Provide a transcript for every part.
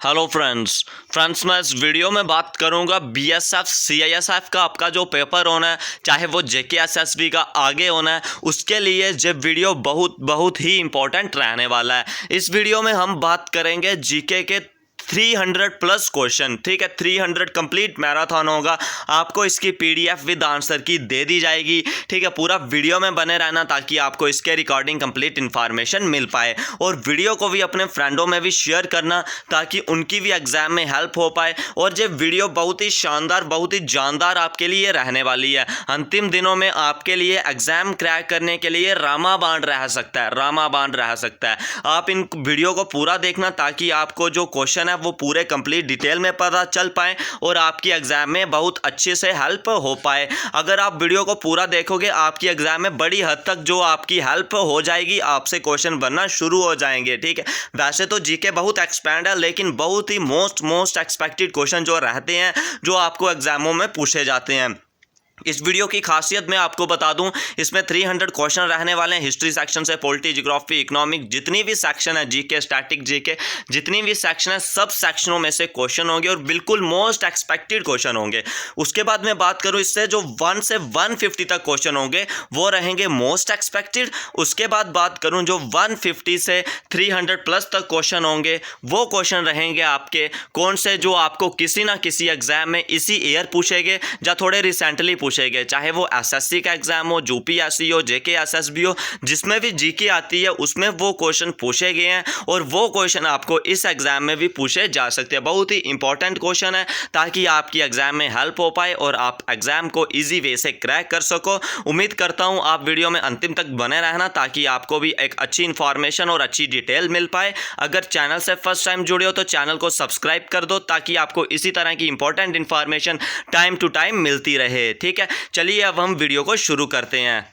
Hello friends मैं इस video में बात करूंगा बीएसएफ सीआईएसएफ का आपका जो पेपर होना है, चाहे वो जेके एसएसबी का आगे होना है, उसके लिए ये वीडियो बहुत ही इंपॉर्टेंट रहने वाला है। इस वीडियो में हम बात करेंगे जीके के 300 प्लस क्वेश्चन। ठीक है, 300 कंप्लीट मैराथन होगा। आपको इसकी पीडीएफ विद आंसर की दे दी जाएगी। ठीक है, पूरा वीडियो में बने रहना ताकि आपको इसके रिकॉर्डिंग कंप्लीट इन्फॉर्मेशन मिल पाए, और वीडियो को भी अपने फ्रेंडों में भी शेयर करना ताकि उनकी भी एग्जाम में हेल्प हो पाए। और ये वीडियो बहुत ही शानदार, बहुत ही जानदार आपके लिए रहने वाली है। अंतिम दिनों में आपके लिए एग्जाम क्रैक करने के लिए रामाबाण रह सकता है, रामाबाण रह सकता है। आप इन वीडियो को पूरा देखना ताकि आपको जो क्वेश्चन है वो पूरे कंप्लीट डिटेल में पता चल पाए और आपकी एग्जाम में बहुत अच्छे से हेल्प हो पाए। अगर आप वीडियो को पूरा देखोगे, आपकी एग्जाम में बड़ी हद तक जो आपकी हेल्प हो जाएगी, आपसे क्वेश्चन बनना शुरू हो जाएंगे। ठीक है, वैसे तो जीके बहुत एक्सपैंड है, लेकिन बहुत ही मोस्ट एक्सपेक्टेड क्वेश्चन जो रहते हैं, जो आपको एग्जामों में पूछे जाते हैं। इस वीडियो की खासियत मैं आपको बता दूं, इसमें 300 क्वेश्चन रहने वाले हैं। हिस्ट्री सेक्शन से पॉलिटी, ज्योग्राफी, इकोनॉमिक, जितनी भी सेक्शन है, जीके, स्टैटिक जीके, जितनी भी सेक्शन है, सब सेक्शनों में से क्वेश्चन होंगे और बिल्कुल मोस्ट एक्सपेक्टेड क्वेश्चन होंगे। उसके बाद मैं बात करूं, इससे जो 1 से 150 तक क्वेश्चन होंगे वो रहेंगे मोस्ट एक्सपेक्टेड। उसके बाद बात करूं, जो 150 से 300 प्लस तक क्वेश्चन होंगे, वो क्वेश्चन रहेंगे आपके कौन से, जो आपको किसी ना किसी एग्जाम में इसी ईयर पूछेंगे या थोड़े रिसेंटली पूछे गए, चाहे वो एसएससी का एग्जाम हो, यूपीएससी हो, जेके एसएसबी हो, जिसमें भी जीके आती है उसमें वो क्वेश्चन पूछे गए हैं और वो क्वेश्चन आपको इस एग्जाम में भी पूछे जा सकते हैं। बहुत ही इंपॉर्टेंट क्वेश्चन है ताकि आपकी एग्जाम में हेल्प हो पाए और आप एग्जाम को इजी वे से क्रैक कर सको। उम्मीद करता हूं आप वीडियो में अंतिम तक बने रहना ताकि आपको भी एक अच्छी इंफॉर्मेशन और अच्छी डिटेल मिल पाए। अगर चैनल से फर्स्ट टाइम जुड़े हो तो चैनल को सब्सक्राइब कर दो ताकि आपको इसी तरह की important information time to time मिलती रहे। ठीक है, चलिए अब हम वीडियो को शुरू करते हैं।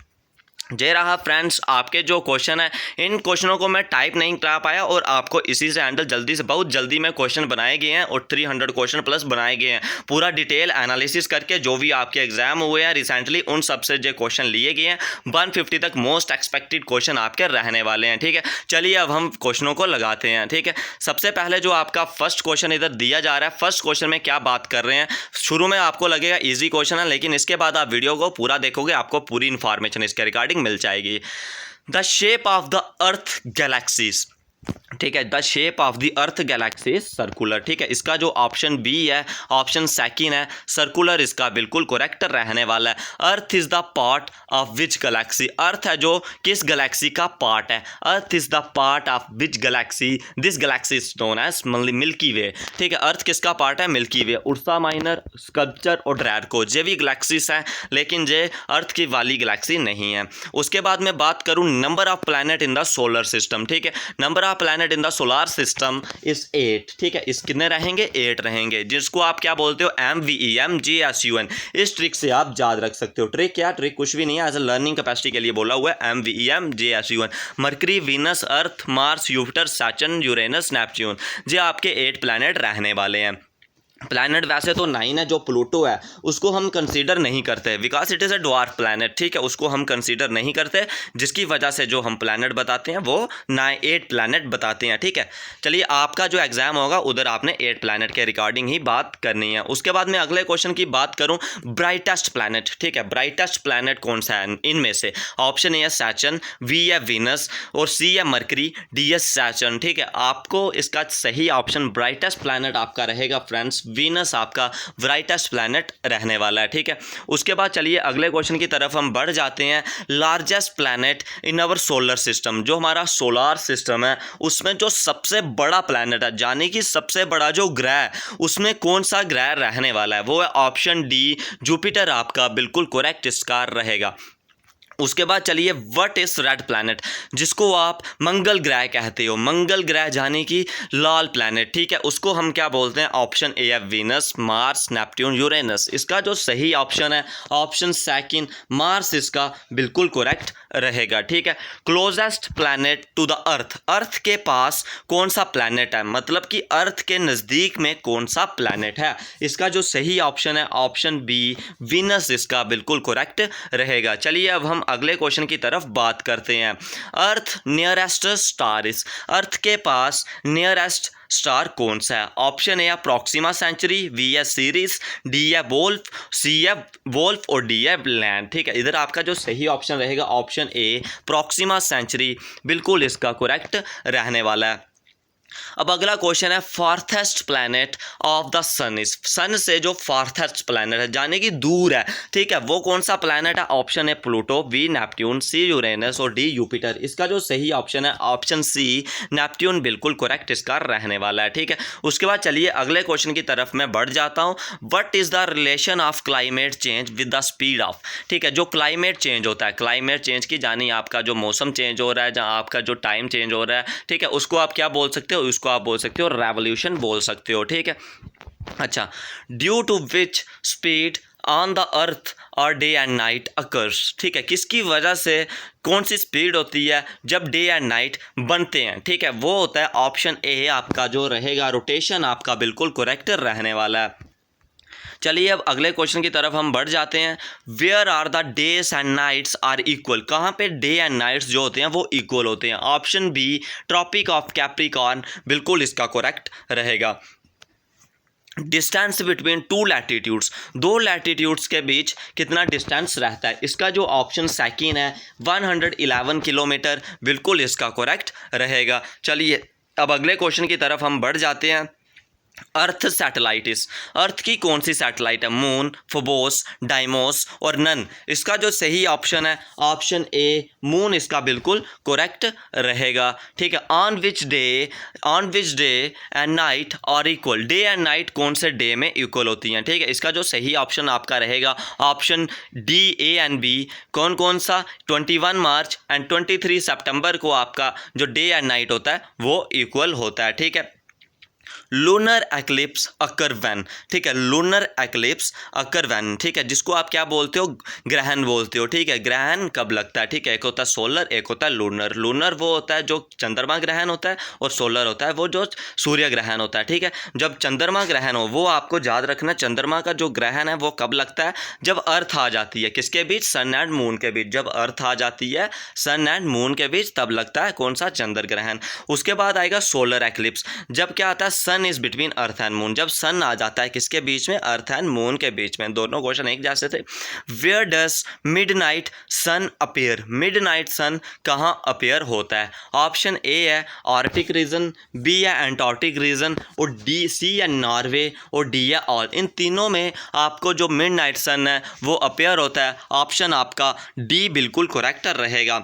जे रहा फ्रेंड्स आपके जो क्वेश्चन है, इन क्वेश्चनों को मैं टाइप नहीं कर पाया और आपको इसी से हैंडल जल्दी से, बहुत जल्दी में क्वेश्चन बनाए गए हैं और 300 क्वेश्चन प्लस बनाए गए हैं। पूरा डिटेल एनालिसिस करके जो भी आपके एग्जाम हुए हैं रिसेंटली, उन सबसे जो क्वेश्चन लिए गए हैं, 150 तक मोस्ट एक्सपेक्टेड क्वेश्चन आपके रहने वाले हैं। ठीक है, चलिए अब हम क्वेश्चनों को लगाते हैं। ठीक है, सबसे पहले जो आपका फर्स्ट क्वेश्चन इधर दिया जा रहा है, फर्स्ट क्वेश्चन में क्या बात कर रहे हैं, शुरू में आपको लगेगा ईजी क्वेश्चन है, लेकिन इसके बाद आप वीडियो को पूरा देखोगे, आपको पूरी इंफॉर्मेशन इसके रिगार्डिंग मिल जाएगी। The shape of the Earth galaxies. ठीक है, the shape of the Earth galaxy circular. ठीक है, इसका जो ऑप्शन बी है, ऑप्शन सेकंड है, सर्कुलर, इसका बिल्कुल करेक्ट रहने वाला है। Earth is the part of which galaxy. Earth है जो किस गैलेक्सी का पार्ट है। Earth is the part of which galaxy, this galaxy is known as Milky Way. ठीक है, अर्थ किसका पार्ट है, मिल्की वे। उर्सा माइनर, स्कल्पचर और ड्रैको, ये भी गैलेक्सीज हैं, लेकिन ये अर्थ की वाली गैलेक्सी नहीं है। उसके बाद मैं बात करूं number of planet in the solar system. ठीक है, number of planet in the solar system is 8। ठीक है, इस कितने रहेंगे, 8 रहेंगे, जिसको आप क्या बोलते हो, MVEMJSUN। इस ट्रिक से आप याद रख सकते हो। ट्रिक क्या, ट्रिक कुछ भी नहीं है, एज अ लर्निंग कैपेसिटी के लिए बोला हुआ है, MVEMJSUN। मरकरी, वीनस, अर्थ, मार्स, यूपिटर, सैटर्न, यूरेनस, नेपच्यून, ये आपके 8 प्लैनेट रहने वाले हैं। प्लैनेट वैसे तो 9 है, जो प्लूटो है उसको हम कंसीडर नहीं करते because it is a dwarf planet. ठीक है, उसको हम कंसीडर नहीं करते, जिसकी वजह से जो हम प्लैनेट बताते हैं वो 8 प्लैनेट बताते हैं। ठीक है, चलिए आपका जो एग्जाम होगा उधर आपने 8 प्लैनेट के रिगार्डिंग ही बात करनी है। उसके बाद मैं अगले क्वेश्चन की बात करूं, ब्राइटेस्ट प्लैनेट। ठीक है, ब्राइटेस्ट प्लैनेट कौन सा है इनमें से, ऑप्शन ए है सैटर्न, बी है वीनस और सी है मरकरी, डी है सैटर्न। ठीक है, आपको इसका सही ऑप्शन ब्राइटेस्ट प्लैनेट आपका रहेगा फ्रेंड्स, वीनस आपका ब्राइटेस्ट प्लैनेट रहने वाला है। ठीक है, उसके बाद चलिए अगले क्वेश्चन की तरफ हम बढ़ जाते हैं। Largest planet in our solar system, जो हमारा सोलर सिस्टम है उसमें जो सबसे बड़ा प्लैनेट है, यानी कि सबसे बड़ा जो ग्रह है, उसमें कौन सा ग्रह रहने वाला है, वो है ऑप्शन डी, जुपिटर आपका बिल्कुल करेक्ट इसका रहेगा। उसके बाद चलिए व्हाट इज रेड प्लैनेट, जिसको आप मंगल ग्रह कहते हो, मंगल ग्रह यानी कि लाल प्लैनेट। ठीक है, उसको हम क्या बोलते हैं, ऑप्शन ए है वीनस, मार्स, नेपट्यून, यूरेनस। इसका जो सही ऑप्शन है ऑप्शन सेकंड, मार्स इसका बिल्कुल करेक्ट रहेगा। ठीक है, closest planet to the Earth, Earth के पास कौन सा प्लैनेट है, मतलब कि अर्थ के नज़दीक में कौन सा प्लैनेट है, इसका जो सही ऑप्शन है ऑप्शन बी, वीनस इसका बिल्कुल करेक्ट रहेगा। चलिए अब हम अगले क्वेश्चन की तरफ बात करते हैं। Earth nearest star is, earth के पास नियरेस्ट स्टार कौन सा है? Option A Proxima Centauri, B है सीरीज, डी है वोल्फ, सी है वोल्फ और डी है लैंड। ठीक है, इधर आपका जो सही ऑप्शन रहेगा ऑप्शन ए प्रॉक्सिमा सेंचुरी बिल्कुल इसका करेक्ट रहने वाला है। अब अगला क्वेश्चन है farthest planet of the sun is, sun से जो फार्थेस्ट प्लैनेट है यानी कि दूर है, ठीक है, वो कौन सा प्लैनेट है? ऑप्शन है Pluto, B Neptune, C Uranus और डी जुपिटर। इसका जो सही ऑप्शन है ऑप्शन सी नेपट्यून बिल्कुल करेक्ट इसका रहने वाला है। ठीक है, उसके बाद चलिए अगले क्वेश्चन की तरफ मैं बढ़ जाता हूँ। What is the relation of climate change with the speed of, ठीक है, जो क्लाइमेट चेंज होता है, क्लाइमेट चेंज की जानी आपका जो मौसम चेंज हो रहा है, जहाँ आपका जो टाइम चेंज हो रहा है, ठीक है, उसको आप क्या बोल सकते हो? उसको आप बोल सकते हो रेवोल्यूशन बोल सकते हो। ठीक है, अच्छा, due to which speed on the earth और डे एंड नाइट अकर्स, ठीक है, किसकी वजह से कौन सी स्पीड होती है जब डे एंड नाइट बनते हैं? ठीक है, वो होता है ऑप्शन ए आपका जो रहेगा रोटेशन आपका बिल्कुल करेक्ट रहने वाला है। चलिए अब अगले क्वेश्चन की तरफ हम बढ़ जाते हैं। Where are the days and nights are equal, कहाँ पे डे एंड नाइट्स जो होते हैं वो इक्वल होते हैं? Option B tropic of Capricorn बिल्कुल इसका करेक्ट रहेगा। डिस्टेंस बिटवीन टू लैटिट्यूड्स, दो लैटिट्यूड्स के बीच कितना डिस्टेंस रहता है? इसका जो ऑप्शन सेकंड है 111 किलोमीटर बिल्कुल इसका करेक्ट रहेगा। चलिए अब अगले क्वेश्चन की तरफ हम बढ़ जाते हैं। अर्थ सैटेलाइट इस, अर्थ की कौन सी सैटेलाइट है? मून, फोबोस, डाइमोस और नन। इसका जो सही ऑप्शन है ऑप्शन ए मून इसका बिल्कुल करेक्ट रहेगा। ठीक है, on which day and night और इक्वल, डे एंड नाइट कौन से डे में इक्वल होती हैं? ठीक है, इसका जो सही ऑप्शन आपका रहेगा option D A and B. कौन कौन सा? 21 मार्च एंड 23 सितंबर को आपका जो डे एंड नाइट होता है वो इक्वल होता है। ठीक है, लूनर एक्लिप्स अकर वैन, ठीक है, लूनर एक्लिप्स अकर वैन, ठीक है, जिसको आप क्या बोलते हो? ग्रहण बोलते हो। ठीक है, ग्रहण कब लगता है? ठीक है, एक होता है सोलर, एक होता है लूनर। लूनर वो होता है जो चंद्रमा ग्रहण होता है और सोलर होता है वो जो सूर्य ग्रहण होता है। ठीक है, जब चंद्रमा ग्रहण हो, वो आपको याद रखना, चंद्रमा का जो ग्रहण है वो कब लगता है? जब अर्थ आ जाती है, किसके बीच? सन एंड मून के बीच। जब अर्थ आ जाती है सन एंड मून के बीच तब लगता है कौन सा? चंद्र ग्रहण। उसके बाद आएगा सोलर एक्लिप्स, जब क्या आता है? Sun is between Earth and moon, जब सन आ जाता है किसके बीच में? अर्थ एंड मून के बीच में। दोनों क्वेश्चन एक जैसे थे। Where does midnight sun appear, midnight sun कहाँ अपीयर होता है? ऑप्शन ए है आर्कटिक रीजन, बी है एंटार्क्टिक रीजन और डी सी है नॉर्वे और डी है ऑल। इन तीनों में आपको जो मिडनाइट सन है वो अपीयर होता है। ऑप्शन आपका डी बिल्कुल करेक्ट रहेगा।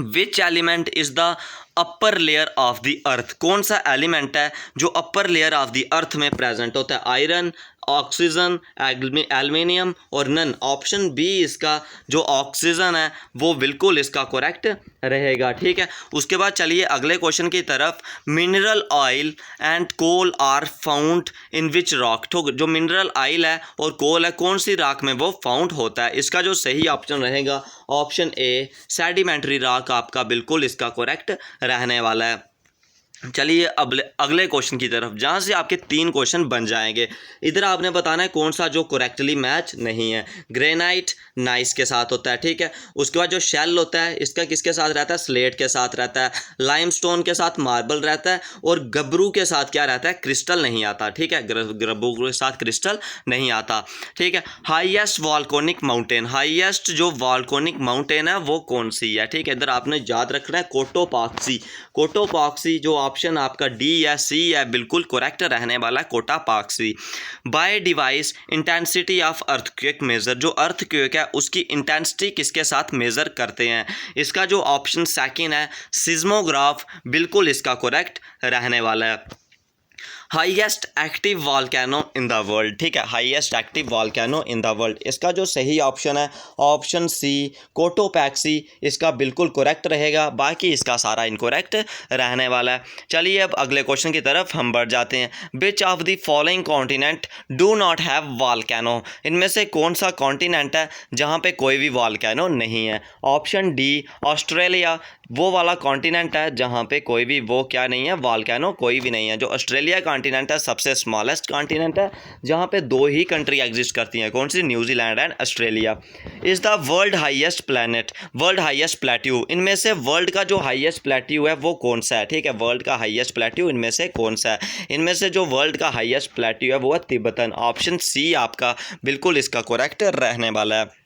Which element is the upper layer of the अर्थ, कौन सा एलिमेंट है जो अपर लेयर ऑफ द अर्थ में प्रेजेंट होता है? आयरन, ऑक्सीजन, एल्युमिनियम और नन। ऑप्शन बी इसका जो ऑक्सीजन है वो बिल्कुल इसका करेक्ट रहेगा। ठीक है, उसके बाद चलिए अगले क्वेश्चन की तरफ। Mineral oil and coal are found in which rock, तो जो मिनरल ऑयल है और कोल है कौन सी रॉक में वो फाउंड होता है? इसका जो सही ऑप्शन रहेगा ऑप्शन ए सेडिमेंट्री रॉक आपका बिल्कुल इसका करेक्ट रहने वाला है। चलिए अब अगले क्वेश्चन की तरफ, जहाँ से आपके 3 क्वेश्चन बन जाएंगे। इधर आपने बताना है कौन सा जो करेक्टली मैच नहीं है। ग्रेनाइट नाइस के साथ होता है, ठीक है। उसके बाद जो शेल होता है इसका किसके साथ रहता है? स्लेट के साथ रहता है। लाइमस्टोन के साथ मार्बल रहता है और गबरू के साथ क्या रहता है? क्रिस्टल नहीं आता, ठीक है, गबरू के साथ क्रिस्टल नहीं आता, ठीक है। हाईएस्ट वॉल्कोनिक माउंटेन, हाईएस्ट जो वॉल्कोनिक माउंटेन है वो कौन सी है? ठीक है, इधर आपने याद रखना है कोटोपाक्सी। कोटोपाक्सी जो ऑप्शन आपका डी या सी है बिल्कुल करेक्ट रहने वाला है, Cotopaxi. By device intensity of earthquake measure, जो अर्थक्वेक है उसकी इंटेंसिटी किसके साथ मेजर करते हैं? इसका जो ऑप्शन सेकंड है सिस्मोग्राफ बिल्कुल इसका करेक्ट रहने वाला है। Highest active volcano in the world, ठीक है, highest active volcano in the world, इसका जो सही ऑप्शन है ऑप्शन सी कोटोपैक्सी इसका बिल्कुल करेक्ट रहेगा। बाकी इसका सारा इनकरेक्ट रहने वाला है। चलिए अब अगले क्वेश्चन की तरफ हम बढ़ जाते हैं। Which of the following continent do not have volcano, इनमें से कौन सा कॉन्टिनेंट है जहाँ पे कोई भी वॉल्केनो नहीं है? ऑप्शन डी ऑस्ट्रेलिया, वो वाला कॉन्टिनेंट है जहाँ पे कोई भी वो क्या नहीं है, वॉल्केनो कोई भी नहीं है। जो ऑस्ट्रेलिया कॉन्टिनेंट है सबसे स्मॉलेस्ट कॉन्टिनेंट है, जहाँ पे 2 ही कंट्री एग्जिस्ट करती हैं, कौन सी, New Zealand and Australia. Is the world highest planet, world highest plateau, इनमें से वर्ल्ड का जो हाईएस्ट प्लेट्यू है वो कौन सा है, ठीक है, वर्ल्ड का हाईएस्ट प्लेट्यू इनमें से कौन सा है। इनमें से जो वर्ल्ड का हाईएस्ट प्लेट्यू है वो है तिब्बतन। ऑप्शन सी आपका बिल्कुल इसका करेक्ट रहने वाला है।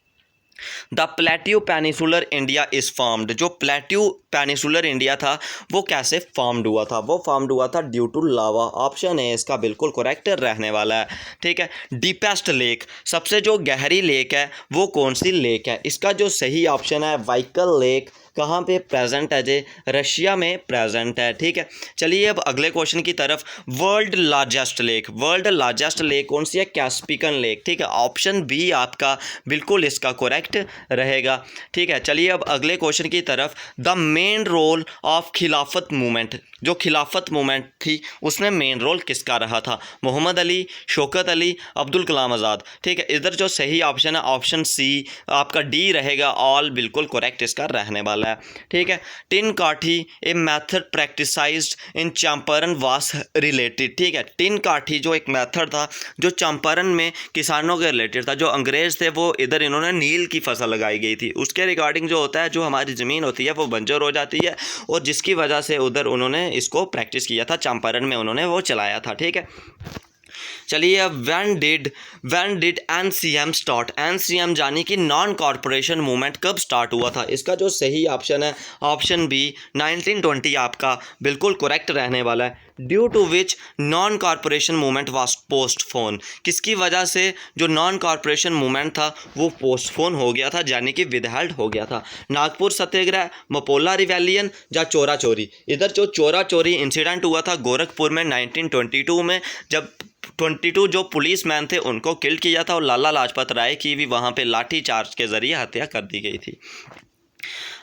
The plateau peninsular India is formed, जो प्लेट्यू पेनिसुलर इंडिया था वो कैसे फॉर्म्ड हुआ था, वो फॉर्म्ड हुआ था ड्यू टू लावा। ऑप्शन है इसका बिल्कुल करेक्ट रहने वाला है, ठीक है। डीपेस्ट लेक, सबसे जो गहरी लेक है वो कौन सी लेक है, इसका जो सही ऑप्शन है वाइकल लेक। कहाँ पे प्रेजेंट है जे, रशिया में प्रेजेंट है, ठीक है। चलिए अब अगले क्वेश्चन की तरफ। World largest lake, world largest lake कौन सी है, कैस्पियन लेक, ठीक है। ऑप्शन बी आपका बिल्कुल इसका करेक्ट रहेगा, ठीक है। चलिए अब अगले क्वेश्चन की तरफ। द मेन रोल ऑफ खिलाफत मूवमेंट, जो खिलाफत मूवमेंट थी उसमें मेन रोल किसका रहा था, मोहम्मद अली, शौकत अली, अब्दुल कलाम आज़ाद, ठीक है। इधर जो सही ऑप्शन है ऑप्शन सी आपका डी रहेगा, ऑल बिल्कुल करेक्ट इसका रहने वाला है, ठीक है। टिन काठी ए मेथड प्रैक्टिसाइज्ड इन चंपारण वास रिलेटेड, ठीक है। टिन काठी जो एक मेथड था जो चंपारण में किसानों के रिलेटेड था, जो अंग्रेज़ थे वो इधर इन्होंने नील की फसल लगाई गई थी, उसके रिगार्डिंग जो होता है, जो हमारी ज़मीन होती है वो बंजर हो जाती है, और जिसकी वजह से उधर उन्होंने इसको प्रैक्टिस किया था, चंपारण में उन्होंने वो चलाया था, ठीक है। चलिए अब when did NCM start, NCM यानी कि नॉन कॉरपोरेशन मूवमेंट कब स्टार्ट हुआ था, इसका जो सही ऑप्शन है ऑप्शन बी 1920 आपका बिल्कुल करेक्ट रहने वाला है। Due to which non corporation movement was postpone, किसकी वजह से जो नॉन कॉरपोरेशन मूवमेंट था वो पोस्टपोन हो गया था, यानी कि विदहेल्ड हो गया था। नागपुर सत्याग्रह, मपोला रिवेलियन या चोरा चोरी। इधर जो चोरा चोरी इंसिडेंट हुआ था गोरखपुर में 1922 में, जब 22 जो पुलिस मैन थे उनको किल किया था, और लाला लाजपत राय की भी वहाँ पे लाठी चार्ज के ज़रिए हत्या कर दी गई थी।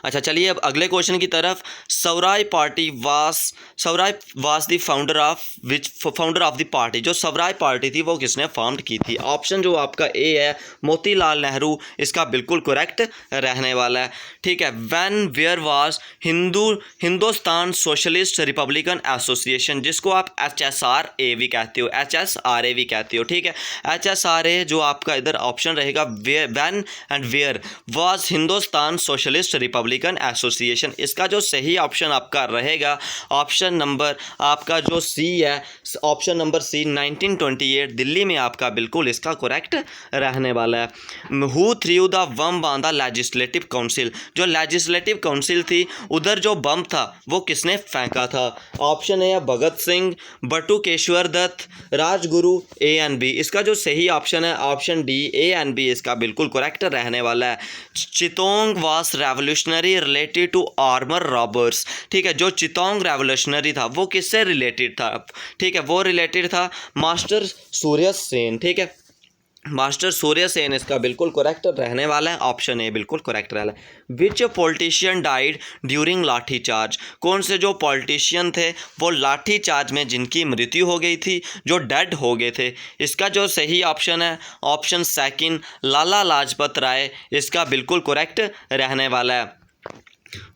अच्छा चलिए अब अगले क्वेश्चन की तरफ। स्वराज वास the founder of the party, जो स्वराज पार्टी थी वो किसने फॉर्म्ड की थी। ऑप्शन जो आपका ए है मोतीलाल नेहरू, इसका बिल्कुल करेक्ट रहने वाला है, ठीक है। When where was Hindustan Socialist Republican Association, जिसको आप HSRA भी कहते हो, HSRA भी कहते हो, ठीक है। HSRA जो आपका इधर ऑप्शन रहेगा when and where was Hindustan Socialist Republican Association, इसका जो सही ऑप्शन आपका रहेगा ऑप्शन नंबर आपका जो सी है, ऑप्शन नंबर सी 1928 दिल्ली में आपका बिल्कुल इसका करेक्ट रहने वाला है। Who through the bomb on the legislative council, जो लेजिस्लेटिव काउंसिल थी उधर जो बम था वो किसने फेंका था। ऑप्शन है Bhagat Singh, Batukeshwar Dutt, Rajguru, A and B. इसका जो सही ऑप्शन है option D A and B इसका बिल्कुल करेक्ट रहने वाला है। Chittagong was revolutionary related to armour robbers, ठीक है। जो चितोंग रेवोल्यूशनरी था वो किससे रिलेटेड था, ठीक है, वो रिलेटेड था मास्टर सूर्य सेन, ठीक है, मास्टर सूर्य सेन इसका बिल्कुल करेक्ट रहने वाला है, ऑप्शन ए बिल्कुल करेक्ट रहना है। विच पॉलिटिशियन डाइड ड्यूरिंग लाठी चार्ज, कौन से जो पॉलिटिशियन थे वो लाठी चार्ज में जिनकी मृत्यु हो गई थी, जो डेड हो गए थे। इसका जो सही ऑप्शन है ऑप्शन सेकंड लाला लाजपत राय, इसका बिल्कुल करेक्ट रहने वाला है।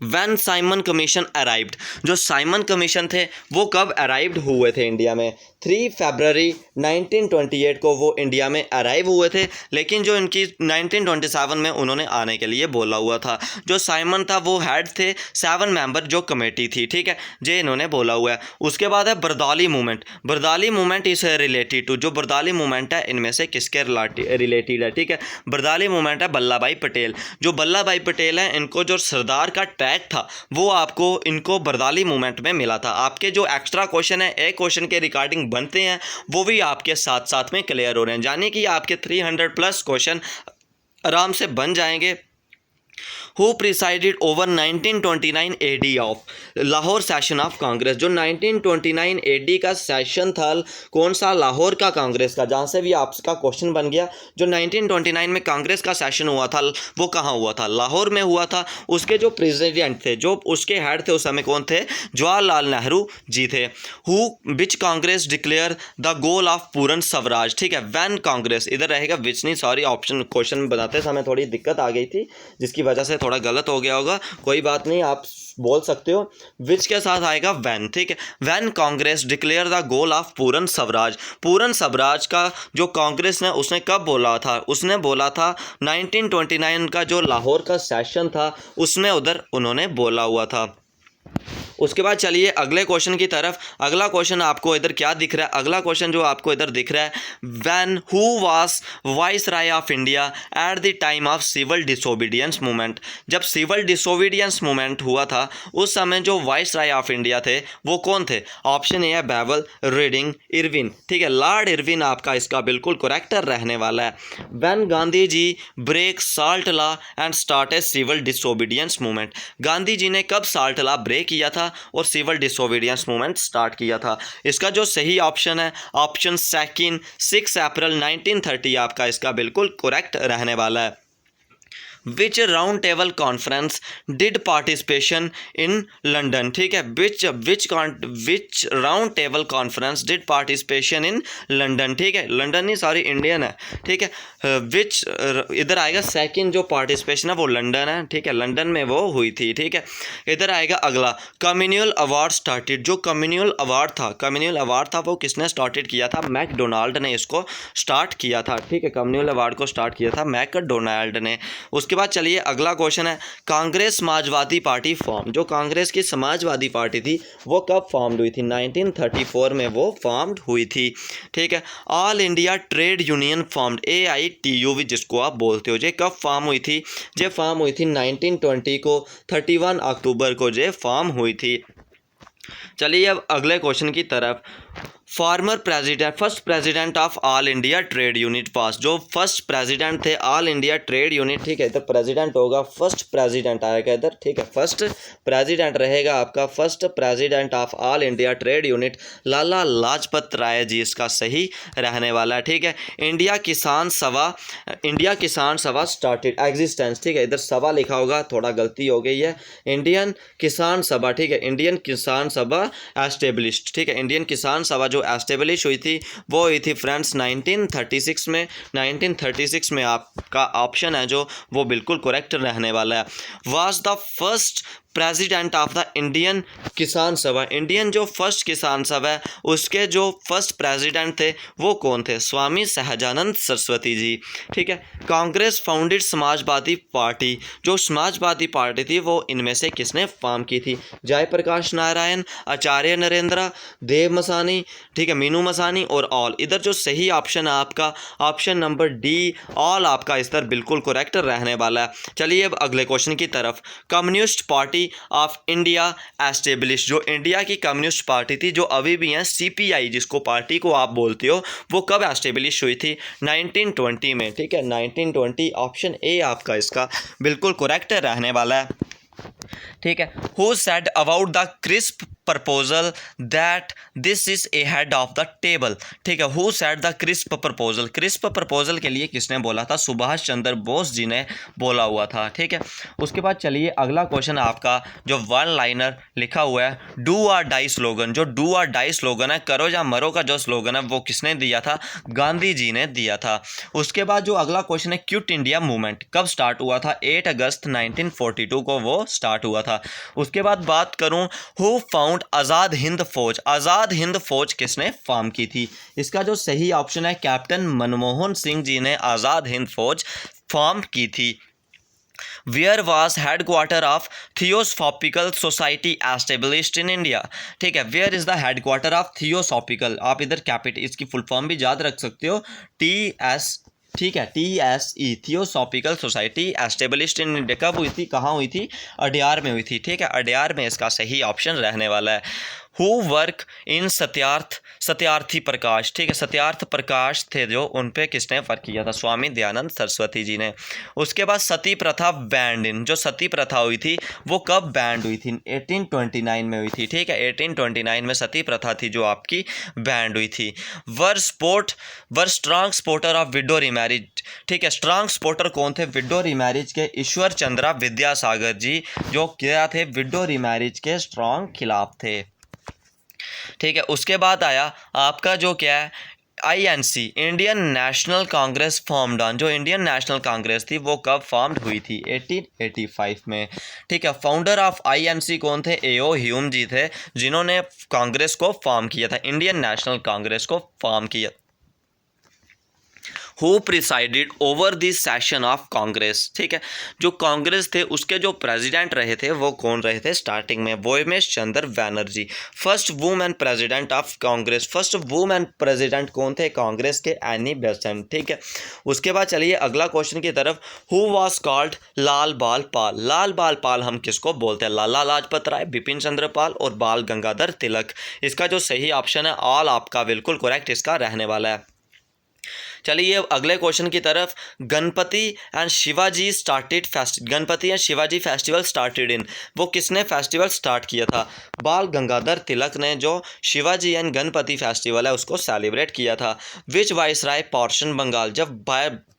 व्हेन साइमन कमीशन अराइव्ड, जो साइमन कमीशन थे वो कब अराइव्ड हुए थे इंडिया में, 3 फरवरी 1928 को वो इंडिया में अराइव हुए थे, लेकिन जो इनकी 1927 में उन्होंने आने के लिए बोला हुआ था। जो साइमन था वो हेड थे 7 मेंबर जो कमेटी थी, ठीक है, जे इन्होंने बोला हुआ है। उसके बाद है बरदाली मूवमेंट, बरदाली मूवमेंट इस रिलेटेड टू, जो बरदाली मूवमेंट है इनमें से किसके रिलेटेड है, ठीक है। बरदाली मूवमेंट है वल्लभ भाई पटेल, जो वल्लभ भाई पटेल हैं इनको जो सरदार का टैग था वो आपको इनको बरदाली मूवमेंट में मिला था। आपके जो एक्स्ट्रा क्वेश्चन है एक क्वेश्चन के रिगार्डिंग बनते हैं वो भी आपके साथ साथ में क्लियर हो रहे हैं, यानी कि आपके 300+ क्वेश्चन आराम से बन जाएंगे। Who presided over 1929 AD of Lahore session of Congress, जो 1929 AD का सेशन था कौन सा, लाहौर का कांग्रेस का, जहाँ से भी आपका क्वेश्चन बन गया। जो 1929 में कांग्रेस का सेशन हुआ था वो कहाँ हुआ था, लाहौर में हुआ था। उसके जो प्रेसिडेंट थे, जो उसके हेड थे उस समय कौन थे, जवाहरलाल नेहरू जी थे। Who which Congress declare the goal of पूर्ण स्वराज, ठीक है। व्हेन कांग्रेस, इधर रहेगा विच नहीं, सॉरी ऑप्शन क्वेश्चन बनाते समय थोड़ी दिक्कत आ गई थी जिसकी की वजह से थोड़ा गलत हो गया होगा, कोई बात नहीं, आप बोल सकते हो। विच के साथ आएगा व्हेन, ठीक है। When Congress declare the goal of पूर्ण स्वराज, पूर्ण स्वराज का जो कांग्रेस ने उसने कब बोला था, उसने बोला था 1929 का जो लाहौर का सेशन था उसमें उधर उन्होंने बोला हुआ था। उसके बाद चलिए अगले क्वेश्चन की तरफ। अगला क्वेश्चन आपको इधर क्या दिख रहा है, अगला क्वेश्चन जो आपको इधर दिख रहा है, when who was viceroy of India at the time of civil disobedience movement, जब सिविल डिसोबीडियंस मूवमेंट हुआ था उस समय जो वाइसराय ऑफ इंडिया थे वो कौन थे? ऑप्शन ए है बैबल, रीडिंग, इरविन, ठीक है, लॉर्ड इरविन आपका इसका बिल्कुल करेक्टर रहने वाला है। When Gandhi ji break salt law and start a civil disobedience movement, Gandhi ji ने कब साल्ट लॉ ब्रेक किया था और सिविल डिसोबीडियंस मूवमेंट स्टार्ट किया था? इसका जो सही ऑप्शन है ऑप्शन सेकंड 6 अप्रैल 1930 आपका इसका बिल्कुल करेक्ट रहने वाला है। Which round table conference did participation in London, ठीक है, which round table conference did participation in London, ठीक है, लंडन नहीं सॉरी इंडियन है, ठीक है। विच इधर आएगा सेकंड जो पार्टिसिपेशन है वो लंदन है, ठीक है, लंदन में वो हुई थी, ठीक है। इधर आएगा अगला कम्युनल अवार्ड स्टार्टेड, जो कम्युनल अवार्ड था वो किसने स्टार्टेड किया था? मैकडोनाल्ड ने इसको स्टार्ट किया था, ठीक है, कम्युनल अवार्ड को स्टार्ट किया था मैकडोनाल्ड ने। उसके बाद चलिए अगला क्वेश्चन है, कांग्रेस समाजवादी पार्टी फॉर्म, जो कांग्रेस की समाजवादी पार्टी थी वो कब फॉर्म हुई थी? 1934 में वो फॉर्म हुई थी, ठीक है। All India trade union formed, AITU जिसको आप बोलते हो, ये कब फॉर्म हुई थी? ये फॉर्म हुई थी 1920 को, 31 अक्टूबर को ये फॉर्म हुई थी। चलिए अब अगले क्वेश्चन की तरफ। Former president, first president of all India trade unit पास, जो फर्स्ट प्रेसिडेंट थे ऑल इंडिया ट्रेड यूनिट, ठीक है, इधर प्रेसिडेंट होगा, फर्स्ट प्रेसिडेंट आएगा इधर, ठीक है, फर्स्ट प्रेसिडेंट रहेगा आपका first president of all India trade unit Lala Lajpat Rai ji इसका सही रहने वाला है, ठीक है। इंडिया किसान सभा स्टार्टेड एग्जिस्टेंस, ठीक है, इधर सभा लिखा होगा, थोड़ा गलती हो गई है, इंडियन किसान सभा, ठीक है, इंडियन किसान सभा एस्टेब्लिश्ड, ठीक है, इंडियन किसान सभा जो एस्टेब्लिश हुई थी वो हुई थी फ्रेंड्स 1936 में। 1936 में आपका ऑप्शन है जो वो बिल्कुल करेक्ट रहने वाला है। Was the first president of the Indian किसान सभा, इंडियन जो फर्स्ट किसान सभा है उसके जो फर्स्ट प्रेसिडेंट थे वो कौन थे? स्वामी सहजानंद सरस्वती जी, ठीक है। कांग्रेस फाउंडेड समाजवादी पार्टी, जो समाजवादी पार्टी थी वो इनमें से किसने फॉर्म की थी? जयप्रकाश नारायण, आचार्य नरेंद्र, देव मसानी, ठीक है, मीनू मसानी और ऑल। इधर जो सही ऑप्शन है आपका ऑप्शन नंबर डी ऑल आपका इस तरह बिल्कुल करेक्ट रहने वाला है। चलिए अब अगले क्वेश्चन की तरफ। Communist party of India establish, जो इंडिया की कम्युनिस्ट पार्टी थी जो अभी भी है CPI जिसको पार्टी को आप बोलते हो, वो कब एस्टेब्लिश हुई थी? 1920 में, ठीक है, 1920 ऑप्शन ए आपका इसका बिल्कुल करेक्ट रहने वाला है, ठीक है। Who said about the crisp proposal that this is a head of the table, ठीक है, who said the crisp proposal, crisp proposal के लिए किसने बोला था? सुभाष चंद्र बोस जी ने बोला हुआ था, ठीक है। उसके बाद चलिए अगला क्वेश्चन आपका जो वन लाइनर लिखा हुआ है, डू और डाई स्लोगन, जो डू और डाई स्लोगन है, करो या मरो का जो स्लोगन है वो किसने दिया था? गांधी जी ने दिया था। उसके बाद जो अगला क्वेश्चन है, क्विट इंडिया मूवमेंट कब स्टार्ट हुआ था? 8 अगस्त 1942 को वो स्टार्ट हुआ था। उसके बाद बात करूं हु फाउंड आज़ाद हिंद फौज, आज़ाद हिंद फौज किसने फॉर्म की थी? इसका जो सही ऑप्शन है कैप्टन मनमोहन सिंह जी ने आज़ाद हिंद फौज फॉर्म की थी। Where was headquarter of theosophical society established in India, ठीक है, where is the headquarter of theosophical, आप इधर कैपिटल इसकी फुल फॉर्म भी याद रख सकते हो, TS, ठीक है, TSE theosophical society established in India कब हुई थी, कहाँ हुई थी? अडयार में हुई थी, ठीक है, अडयार में इसका सही ऑप्शन रहने वाला है। हु वर्क इन सत्यार्थी प्रकाश, ठीक है, सत्यार्थ प्रकाश थे जो उन पे किसने वर्क किया था? स्वामी दयानंद सरस्वती जी ने। उसके बाद सती प्रथा बैंड इन, जो सती प्रथा हुई थी वो कब बैंड हुई थी? 1829 में हुई थी, ठीक है, 1829 में सती प्रथा थी जो आपकी बैंड हुई थी। Were strong supporter of widow remarriage, ठीक है, स्ट्रांग सपोर्टर कौन थे विडो रीमैरिज के? ईश्वर चंद्रा विद्यासागर जी, जो क्या थे? विडो रीमैरिज के स्ट्रांग खिलाफ थे, ठीक है। उसके बाद आया आपका जो क्या है INC Indian national Congress formed on, जो इंडियन नेशनल कांग्रेस थी वो कब फॉर्म्ड हुई थी? 1885 में। ठीक है, फाउंडर ऑफ INC कौन थे? AO ह्यूम जी थे, जिन्होंने कांग्रेस को फॉर्म किया था, इंडियन नेशनल कांग्रेस को फॉर्म किया। Who presided over the session of Congress? ठीक है, जो कांग्रेस थे उसके जो प्रेसिडेंट रहे थे वो कौन रहे थे स्टार्टिंग में? Womesh Chandra Banerjee, first women president of Congress. First women president कौन थे कांग्रेस के? Annie Besant. ठीक है, उसके बाद चलिए अगला क्वेश्चन की तरफ। हु वाज कॉल्ड लाल बाल पाल? लाल बाल पाल हम किसको बोलते हैं? लाला लाजपत राय, बिपिन चंद्र पाल और बाल गंगाधर तिलक। इसका जो सही ऑप्शन है ऑल आपका बिल्कुल करेक्ट इसका रहने वाला है। चलिए अगले क्वेश्चन की तरफ। Ganpati and Shivaji festival started in, वो किसने फेस्टिवल स्टार्ट किया था? बाल गंगाधर तिलक ने जो शिवाजी एंड गणपति फेस्टिवल है उसको सेलिब्रेट किया था। विच वाइसराय पार्शन बंगाल, जब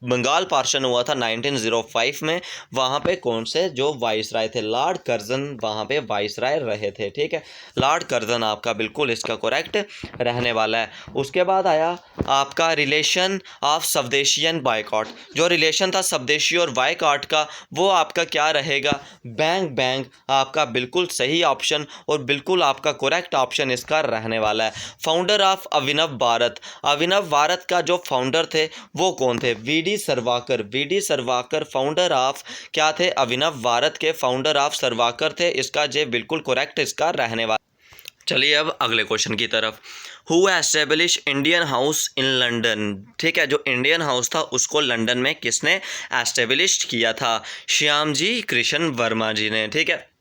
बंगाल पार्शन हुआ था 1905 में, वहाँ पे कौन से जो वाइसराय थे? लॉर्ड कर्जन वहाँ पे वाइसराय रहे थे। ठीक है, लॉर्ड कर्जन आपका बिल्कुल इसका करेक्ट रहने वाला है। उसके बाद आया आपका रिलेशन ऑफ स्वदेशी एंड बायकॉट, जो रिलेशन था स्वदेशी और बायकॉट का वो आपका क्या रहेगा? बैंक बैंक आपका बिल्कुल सही ऑप्शन और बिल्कुल आपका करेक्ट ऑप्शन इसका रहने वाला है। फाउंडर ऑफ अभिनव भारत, अभिनव भारत का जो फाउंडर थे वो कौन थे? वीडी सरवाकर फाउंडर ऑफ क्या थे? अभिनव भारत के फाउंडर ऑफ सरवाकर थे। इसका जे बिल्कुल करेक्ट इसका रहने वाला। चलिए अब अगले क्वेश्चन की तरफ। Who establish Indian house in London? ठीक है, जो इंडियन हाउस था उसको लंदन में किसने एस्टेब्लिश किया था? श्यामजी कृष्ण वर्मा जी ने। ठीक है,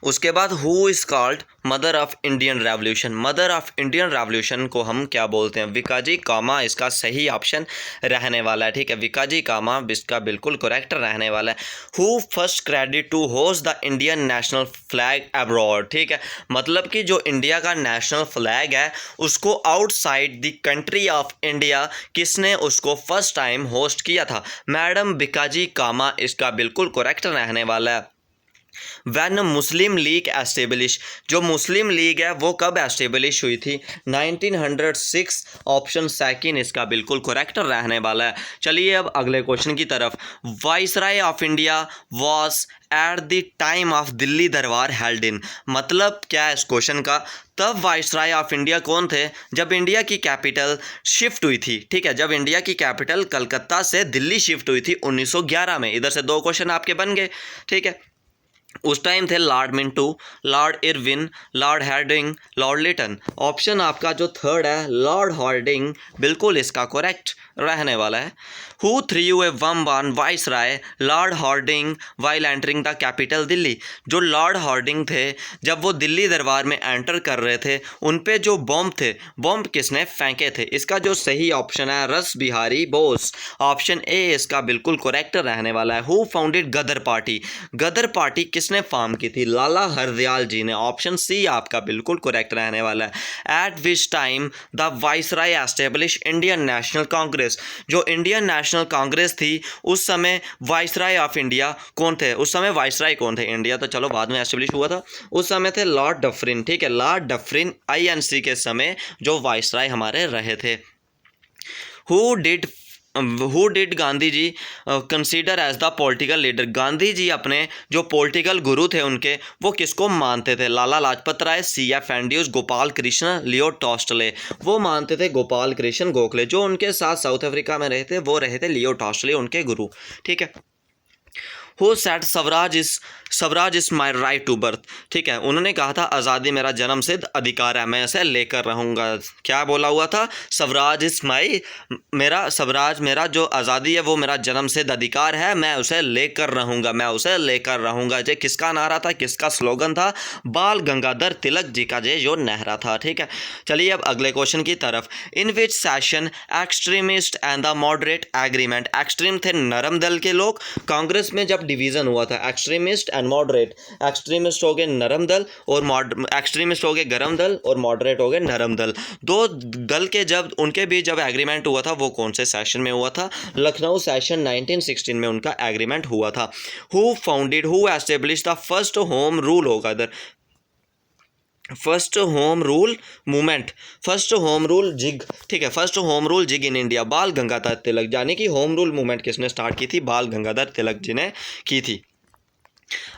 उसके बाद who is called mother of Indian revolution? Mother of Indian revolution को हम क्या बोलते हैं? विकाजी कामा इसका सही ऑप्शन रहने वाला है। ठीक है, विकाजी कामा इसका बिल्कुल करेक्ट रहने वाला है। Who first credit to host the Indian national flag abroad? ठीक है, मतलब कि जो इंडिया का नेशनल फ्लैग है उसको outside the country of India किसने उसको फर्स्ट टाइम होस्ट किया था? मैडम विकाजी कामा इसका बिल्कुल करेक्ट रहने वाला है। वैन मुस्लिम लीग एस्टेब्लिश, जो मुस्लिम लीग है वो कब एस्टेब्लिश हुई थी? 1906, ऑप्शन सेकंड इसका बिल्कुल करेक्ट रहने वाला है। चलिए अब अगले क्वेश्चन की तरफ। Viceroy of India was at the time of Delhi दरबार हेल्ड इन, मतलब क्या है इस क्वेश्चन का? तब वाइसराय ऑफ इंडिया कौन थे जब इंडिया की कैपिटल शिफ्ट हुई थी? ठीक है, जब इंडिया की कैपिटल कलकत्ता से दिल्ली शिफ्ट हुई थी 1911 में। इधर से दो क्वेश्चन आपके बन गए। ठीक है, उस टाइम थे Lord Minto, Lord Irwin, Lord Hardinge, Lord Lytton. Option आपका जो थर्ड है लॉर्ड हार्डिंग बिल्कुल इसका करेक्ट रहने वाला है। Who threw a bomb on viceroy Lord Hardinge while entering the capital Delhi? जो लॉर्ड हार्डिंग थे जब वो दिल्ली दरबार में एंटर कर रहे थे उन पे जो बॉम्ब थे, बॉम्ब किसने फेंके थे? इसका जो सही ऑप्शन है रस बिहारी बोस, ऑप्शन ए इसका बिल्कुल करेक्ट रहने वाला है। Who founded Ghadar party? Ghadar party किसने फॉर्म की थी? लाला हरदयाल जी ने, ऑप्शन सी आपका बिल्कुल करेक्ट रहने वाला है। Eight which time the viceroy establish Indian national Congress? जो इंडियन नेशनल कांग्रेस थी उस समय वाइसराय ऑफ इंडिया कौन थे? उस समय वाइसराय कौन थे? इंडिया तो चलो बाद में एस्टेब्लिश हुआ था, उस समय थे लॉर्ड डफरिन। ठीक है, लॉर्ड डफरिन INC के समय जो वाइसराय हमारे रहे थे। Who did Gandhi ji consider as the political leader? Gandhi ji अपने जो पॉलिटिकल गुरु थे उनके वो किसको मानते थे? लाला लाजपत राय, CF एंड्रयूज, गोपाल कृष्ण, लियो टॉस्टले। वो मानते थे गोपाल कृष्ण गोखले। जो उनके साथ साउथ अफ्रीका में रहे थे वो रहे थे लियो टॉस्टले, उनके गुरु। ठीक है, who said Swaraj is my right to birth? ठीक है, उन्होंने कहा था आज़ादी मेरा जन्म सिद्ध अधिकार है, मैं इसे लेकर रहूँगा। क्या बोला हुआ था? स्वराज मेरा जो आज़ादी है वो मेरा जन्म सिद्ध अधिकार है, मैं उसे लेकर रहूँगा। ये किसका नारा था, किसका स्लोगन था? बाल गंगाधर तिलक जी का जो नारा था। ठीक है, चलिए अब अगले क्वेश्चन की तरफ। In which session extremist and the moderate agreement? Extreme थे नरम दल के लोग, कांग्रेस में जब डिवीज़न हुआ था एक्सट्रीमिस्ट एंड मॉडरेट, एक्सट्रीमिस्ट हो गए नरम दल और एक्सट्रीमिस्ट हो गए गरम दल और मॉडरेट हो गए नरम दल। दो दल के जब उनके बीच जब एग्रीमेंट हुआ था वो कौन से सेशन में हुआ था? लखनऊ सेशन 1916 में उनका एग्रीमेंट हुआ था। Who establish the first home rule? होगा इधर first home rule movement, first home rule league, ठीक है, first home rule league in India, Bal Gangadhar Tilak, यानी कि होम रूल मूवमेंट किसने स्टार्ट की थी, बाल गंगाधर तिलक जी ने की थी।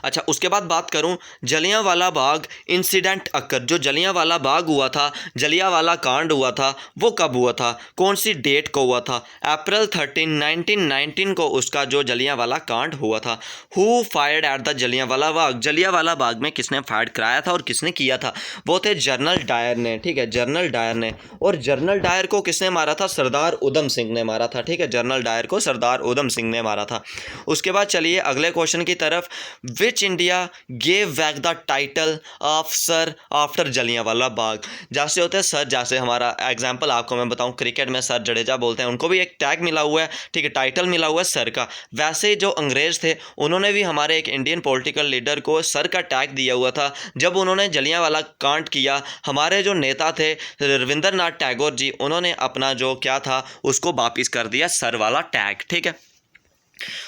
अच्छा, उसके बाद बात करूं जलियांवाला बाग इंसिडेंट अक्कर, जो जलियांवाला बाग हुआ था, जलियांवाला कांड हुआ था, वो कब हुआ था, कौन सी डेट को हुआ था, अप्रैल 13 1919 को उसका जो जलियांवाला कांड हुआ था। Who fired at the Jallianwala Bagh, Jallianwala Bagh में किसने फायर कराया था और किसने किया था, वो थे जनरल डायर ने, ठीक है, जनरल डायर ने। और जनरल डायर को किसने मारा था, सरदार उधम सिंह ने मारा था, ठीक है, जनरल डायर को सरदार उधम सिंह ने मारा था। उसके बाद चलिए अगले क्वेश्चन की तरफ, which India gave back the title of sir after Jallianwala Bagh, जैसे होते हैं सर, जैसे हमारा एग्जांपल आपको मैं बताऊं, क्रिकेट में सर जडेजा बोलते हैं, उनको भी एक टैग मिला हुआ है, ठीक है, टाइटल मिला हुआ है सर का। वैसे ही जो अंग्रेज थे उन्होंने भी हमारे एक इंडियन पॉलिटिकल लीडर को सर का टैग दिया हुआ था। जब उन्होंने जलियांवाला कांड किया, हमारे जो नेता थे रविंद्रनाथ टैगोर जी, उन्होंने अपना जो क्या था उसको वापिस कर दिया सर वाला टैग, ठीक है।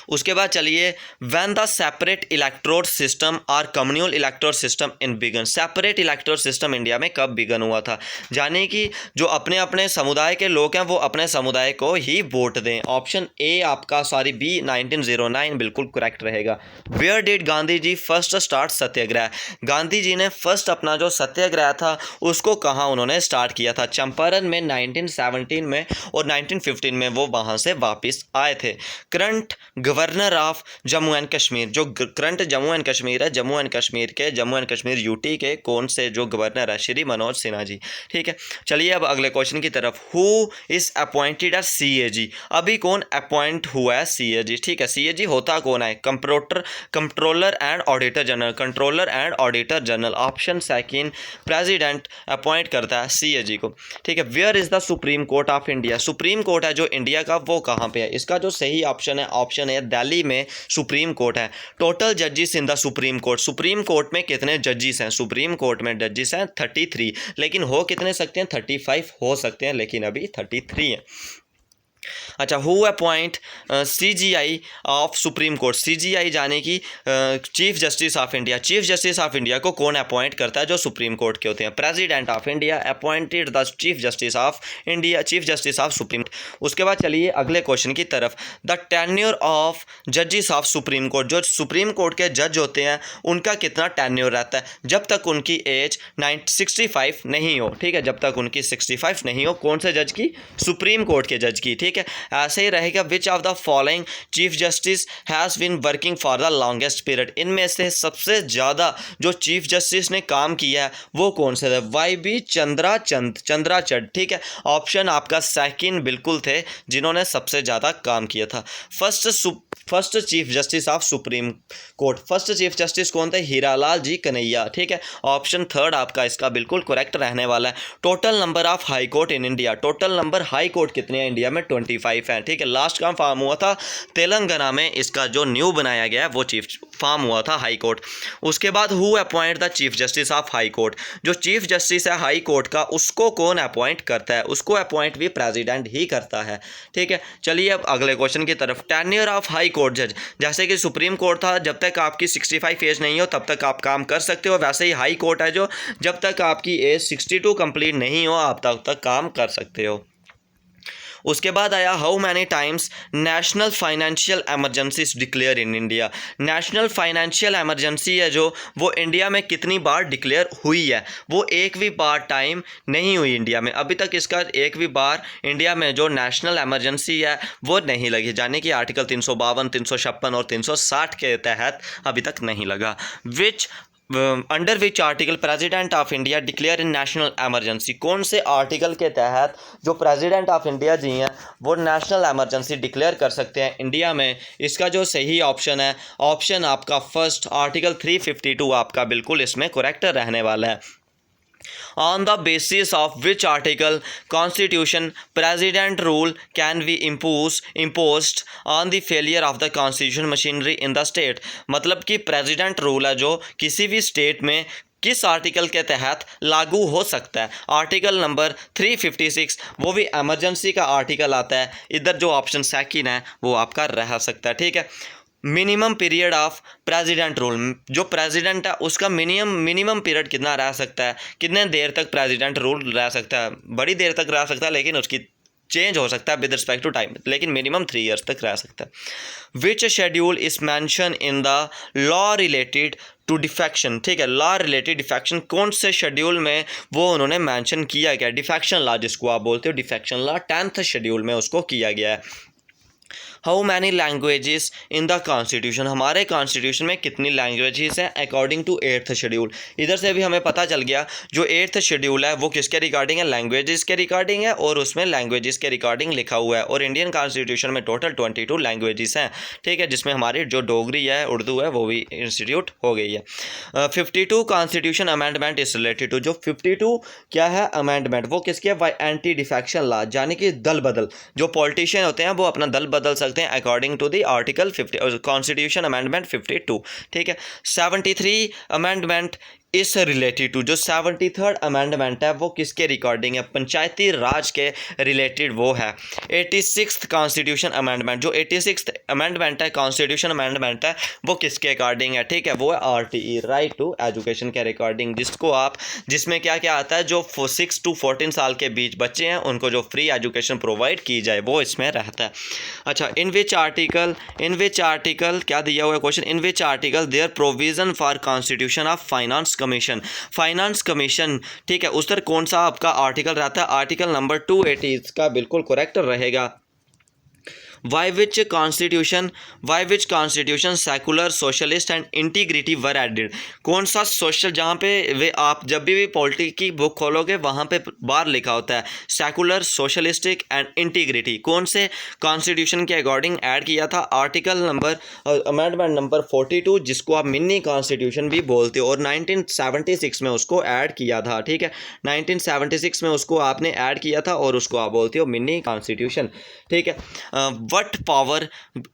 उसके बाद चलिए, when the separate electrode system और communal electrode system in began, separate electrode system India में कब बिगन हुआ था, यानी कि जो अपने अपने समुदाय के लोग हैं वो अपने समुदाय को ही वोट दें। ऑप्शन ए आपका, सॉरी बी 1909 बिल्कुल करेक्ट रहेगा। Where did Gandhi ji first start Satyagraha, Gandhi ji ने फर्स्ट अपना जो सत्याग्रह था उसको कहाँ उन्होंने स्टार्ट किया था, चंपारण में 1917 में, और 1915 में वो वहाँ से वापस आए थे। Current governor of Jammu and Kashmir, जो करंट जम्मू एंड कश्मीर है, जम्मू एंड कश्मीर यूटी के कौन से जो गवर्नर है, श्री मनोज सिन्हा जी, ठीक है। चलिए अब अगले क्वेश्चन की तरफ, who is appointed as CAG, अभी कौन अपॉइंट हुआ है सीएजी, ठीक है, सीएजी होता कौन है, controller and auditor general, controller and auditor general. Option second, president appoint करता है सीएजी को, ठीक है। Where is the supreme court of India, supreme court है जो इंडिया का वो कहाँ पे है, इसका जो सही ऑप्शन है, ऑप्शन है दिल्ली में सुप्रीम कोर्ट है। टोटल जजेस in the supreme court, supreme court में कितने जजेस हैं, सुप्रीम कोर्ट में जजेस हैं 33, लेकिन हो कितने सकते हैं, 35 हो सकते हैं, लेकिन अभी 33 हैं। अच्छा, who appoint CJI of supreme court, CJI जाने की chief justice of India, chief justice of India को कौन अपॉइंट करता है, जो सुप्रीम कोर्ट के होते हैं, president of India appointed the chief justice of India, chief justice of supreme. उसके बाद चलिए अगले क्वेश्चन की तरफ, द टेन्योर ऑफ जजेस ऑफ सुप्रीम कोर्ट, जो सुप्रीम कोर्ट के जज होते हैं उनका कितना टेन्योर रहता है, जब तक उनकी एज 65 नहीं हो, ठीक है, जब तक उनकी 65 नहीं हो, कौन से जज की, सुप्रीम कोर्ट के जज की, ठीक है। ऐसे ही रहेगा, which of the following chief justice has been working for the longest period, इनमें से सबसे ज़्यादा जो चीफ जस्टिस ने काम किया है वो कौन से थे, वाई.बी. चंद्राचूड, ठीक है। ऑप्शन आपका सेकंड बिल्कुल थे, जिन्होंने सबसे ज़्यादा काम किया था। First chief justice of supreme court, first chief justice कौन थे, हीरालाल जी कन्हैया, ठीक है। ऑप्शन थर्ड आपका इसका बिल्कुल करेक्ट रहने वाला है। Total number of high court in India, total number high court कितने हैं इंडिया में, 25 हैं, ठीक है। लास्ट का फॉर्म हुआ था तेलंगाना में, इसका जो न्यू बनाया गया है वो चीफ फॉर्म हुआ था हाई कोर्ट। उसके बाद who appoint the chief justice of high court, जो चीफ जस्टिस है हाई कोर्ट का उसको कौन अपॉइंट करता है, उसको अपॉइंट भी प्रेसिडेंट ही करता है, ठीक है। चलिए अब अगले क्वेश्चन की तरफ, टेन्योर ऑफ हाई कोर्ट जज, जैसे कि सुप्रीम कोर्ट था जब तक आपकी 65 एज नहीं हो तब तक आप काम कर सकते हो, वैसे ही हाई कोर्ट है जो जब तक आपकी एज 62 कंप्लीट नहीं हो आप तब तक काम कर सकते हो। उसके बाद आया, how many times national financial emergencies declare in India, national financial emergency है जो वो इंडिया में कितनी बार डिक्लेयर हुई है, वो एक भी बार टाइम नहीं हुई इंडिया में, अभी तक इसका एक भी बार इंडिया में जो नेशनल एमरजेंसी है वो नहीं लगी, यानी कि आर्टिकल 352, 356 और 360 के तहत अभी तक नहीं लगा। Which under which article president of India declare in national emergency, कौन से आर्टिकल के तहत जो प्रेसिडेंट ऑफ इंडिया जी हैं वो नेशनल एमरजेंसी डिक्लेयर कर सकते हैं इंडिया में, इसका जो सही ऑप्शन है, ऑप्शन आपका फर्स्ट आर्टिकल 352 आपका बिल्कुल इसमें करेक्ट रहने वाला है। On the basis of which article constitution president rule can be imposed on the failure of the constitution machinery in the state, मतलब कि प्रेसिडेंट रूल है जो किसी भी स्टेट में किस आर्टिकल के तहत लागू हो सकता है, आर्टिकल नंबर 356, वो भी इमरजेंसी का आर्टिकल आता है, इधर जो ऑप्शन सेकंड है वो आपका रह सकता है, ठीक है। Minimum period of president rule, जो प्रेसिडेंट है उसका मिनिमम पीरियड कितना रह सकता है, कितने देर तक प्रेसिडेंट रूल रह सकता है, बड़ी देर तक रह सकता है लेकिन उसकी चेंज हो सकता है विद रिस्पेक्ट टू टाइम, लेकिन मिनिमम 3 ईयर्स तक रह सकता है। Which schedule is mention in the law related to defection, ठीक है, लॉ रिलेटेड डिफेक्शन, कौन से शेड्यूल में वो उन्होंने मेंशन किया गया, डिफेक्शन लॉ जिसको आप बोलते हो, डिफेक्शन लॉ 10th शेड्यूल में उसको किया गया है। How many languages in the constitution, हमारे कॉन्स्टिट्यूशन में कितनी लैंग्वेजेस हैं अकॉर्डिंग टू 8th शेड्यूल। इधर से भी हमें पता चल गया जो 8th शेड्यूल है वो किसके रिगार्डिंग है, लैंग्वेजेस के रिगार्डिंग है, और उसमें लैंग्वेजेस के रिगार्डिंग लिखा हुआ है। और इंडियन कॉन्स्टिट्यूशन में टोटल 22 लैंग्वेजेस हैं, ठीक है, जिसमें हमारी जो डोगरी है, उर्दू है, वो भी इंस्टीट्यूट हो गई है। 52 constitution amendment is related to, जो 52 क्या है अमेंडमेंट, वो किसके है, एंटी डिफेक्शन लॉ, यानी कि दल बदल, जो पॉलिटिशियन होते हैं वो अपना दल बदल सकते हैं according to the article 50 constitution amendment 52, ठीक है। 73 अमेंडमेंट इस रिलेटेड टू, जो 73rd अमेंडमेंट है वो किसके रिकॉर्डिंग है, पंचायती राज के रिलेटेड वो है। 86th कॉन्स्टिट्यूशन अमेंडमेंट, जो 86th अमेंडमेंट है, कॉन्स्टिट्यूशन अमेंडमेंट है, वो किसके अकॉर्डिंग है, ठीक है, वो है RTE, राइट टू एजुकेशन के रिकॉर्डिंग, जिसको आप, जिसमें क्या क्या आता है, जो 6 to 14 साल के बीच बच्चे हैं उनको जो फ्री एजुकेशन प्रोवाइड की जाए वो इसमें रहता है। अच्छा, इन विच आर्टिकल क्या दिया हुआ है question, in which article there provision for constitution of finance commission, ठीक है, उस तरह कौन सा आपका आर्टिकल रहता है, आर्टिकल नंबर 280 इसका बिल्कुल करेक्ट रहेगा। Why which constitution secular socialist and integrity were added, कौन सा सोशल, जहाँ पे वे आप जब भी पॉलिटी की बुक खोलोगे वहाँ पे बाहर लिखा होता है सेकुलर सोशलिस्टिक एंड इंटीग्रिटी, कौन से कॉन्स्टिट्यूशन के अकॉर्डिंग ऐड किया था, आर्टिकल नंबर अमेंडमेंट नंबर 42, जिसको आप मिनी कॉन्स्टिट्यूशन भी बोलते हो, और 1976 में उसको ऐड किया था, ठीक है, 1976 में उसको आपने ऐड किया था और उसको आप बोलते हो मिनी कॉन्स्टिट्यूशन, ठीक है। What power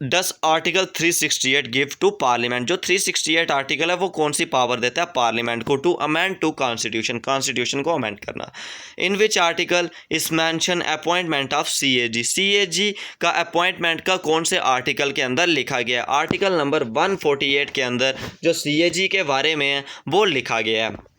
does article 368 give to parliament, जो 368 आर्टिकल है वो कौन सी पावर देता है पार्लियामेंट को, टू अमेंड टू कॉन्स्टिट्यूशन को अमेंड करना। इन विच आर्टिकल इस मेंशन अपॉइंटमेंट ऑफ CAG का अपॉइंटमेंट का कौन से आर्टिकल के अंदर लिखा गया है, आर्टिकल नंबर 148 के अंदर जो CAG के बारे में है वो लिखा गया है।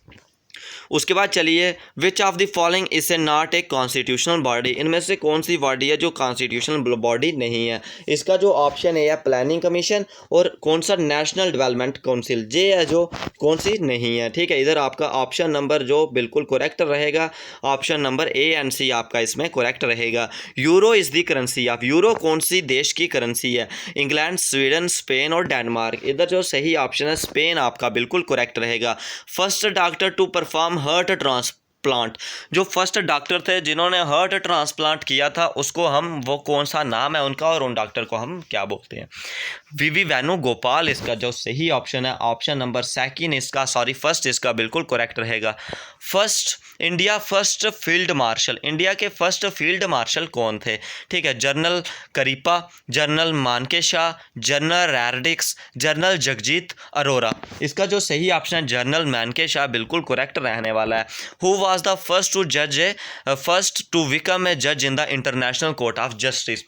उसके बाद चलिए, विच of the following is a not a constitutional body, इनमें से कौन सी बॉडी है जो कॉन्स्टिट्यूशनल बॉडी नहीं है, इसका जो ऑप्शन है प्लानिंग कमीशन, और कौन सा नेशनल डेवलपमेंट काउंसिल, जे है जो कौन सी नहीं है, ठीक है। इधर आपका ऑप्शन नंबर जो बिल्कुल करेक्ट रहेगा, option number A and C आपका इसमें करेक्ट रहेगा। Euro is the currency of, euro कौन सी देश की करेंसी है, इंग्लैंड, स्वीडन, स्पेन और डेनमार्क, इधर जो सही ऑप्शन है स्पेन आपका बिल्कुल करेक्ट रहेगा। First doctor to perform heart transplant, जो फर्स्ट डॉक्टर थे जिन्होंने हार्ट ट्रांसप्लांट किया था उसको हम, वो कौन सा नाम है उनका और उन डॉक्टर को हम क्या बोलते हैं, VV वेणुगोपाल इसका जो सही ऑप्शन है, ऑप्शन नंबर सेकंड इसका, फर्स्ट इसका बिल्कुल करेक्ट रहेगा। फर्स्ट फील्ड मार्शल, इंडिया के फर्स्ट फील्ड मार्शल कौन थे, ठीक है, general Cariappa, general Manekshaw, general रैडिक्स, जनरल जगजीत अरोरा, इसका जो सही ऑप्शन है जनरल मानेकशॉ बिल्कुल करेक्ट रहने वाला है। Who was the first to become a जज in the International Court of Justice,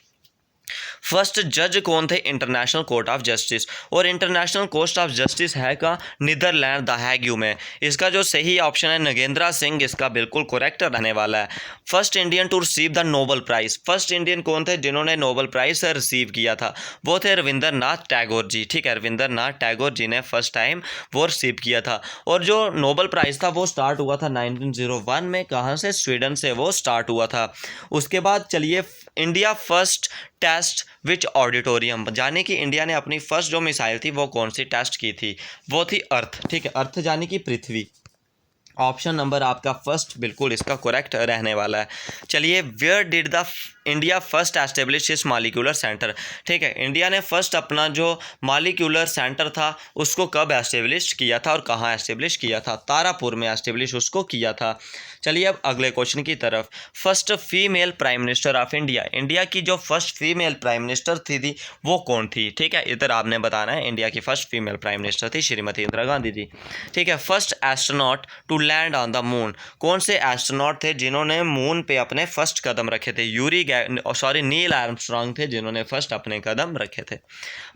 first जज कौन थे इंटरनेशनल कोर्ट ऑफ जस्टिस, और इंटरनेशनल कोर्ट ऑफ जस्टिस है का नीदरलैंड द हैग में, इसका जो सही ऑप्शन है नगेंद्रा सिंह इसका बिल्कुल करेक्ट रहने वाला है। First Indian to receive the Nobel prize, first Indian कौन थे जिन्होंने नोबल प्राइज़ रिसीव किया था, वो थे रविंद्रनाथ टैगोर जी, ठीक है, रविंद्रनाथ टैगोर जी ने फर्स्ट टाइम वो रिसीव किया था। और जो नोबल प्राइज़ था वो स्टार्ट हुआ था 1901 में, कहाँ से, स्वीडन से वो स्टार्ट हुआ था। उसके बाद चलिए, India first test which auditorium, यानी कि इंडिया ने अपनी फर्स्ट जो मिसाइल थी वो कौन सी टेस्ट की थी, वो थी अर्थ, ठीक है, अर्थ यानी कि पृथ्वी, ऑप्शन नंबर आपका फर्स्ट बिल्कुल इसका करेक्ट रहने वाला है। चलिए, where did the India first establish is molecular centre, ठीक है, इंडिया ने फर्स्ट अपना जो मालिक्यूलर सेंटर था उसको कब एस्टेब्लिश किया था और कहाँ एस्टेब्लिश किया था, तारापुर में एस्टेब्लिश उसको किया था। चलिए अब अगले क्वेश्चन की तरफ, first female prime minister of India, India की जो फर्स्ट फीमेल प्राइम मिनिस्टर थी वो कौन थी, ठीक है, इधर आपने बताना है, इंडिया की फर्स्ट फीमेल प्राइम मिनिस्टर थी श्रीमती इंदिरा गांधी जी, ठीक है। First astronaut to land on the moon, कौन से एस्ट्रोनॉट थे जिन्होंने मून पे अपने फर्स्ट कदम रखे थे, यूरी नील आर्मस्ट्रॉन्ग थे जिन्होंने फर्स्ट अपने कदम रखे थे।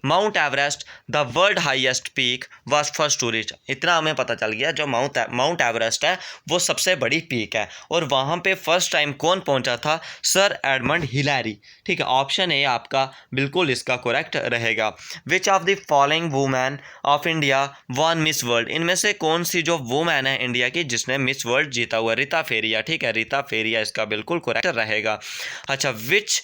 Mount Everest the world highest peak was first to reach. इतना हमें पता चल गया जो माउंट एवरेस्ट है वो सबसे बड़ी पीक है और वहाँ पे फर्स्ट टाइम कौन पहुँचा था? Sir Edmund Hillary. ठीक है, ऑप्शन ए आपका बिल्कुल इसका करेक्ट रहेगा। Which of the following women of India one miss world. इनमें से कौन सी जो वुमेन है इंडिया की जिसने मिस वर्ल्ड जीता हुआ? रीता फेरिया। ठीक है, रीता फेरिया इसका बिल्कुल करेक्ट रहेगा। अच्छा, which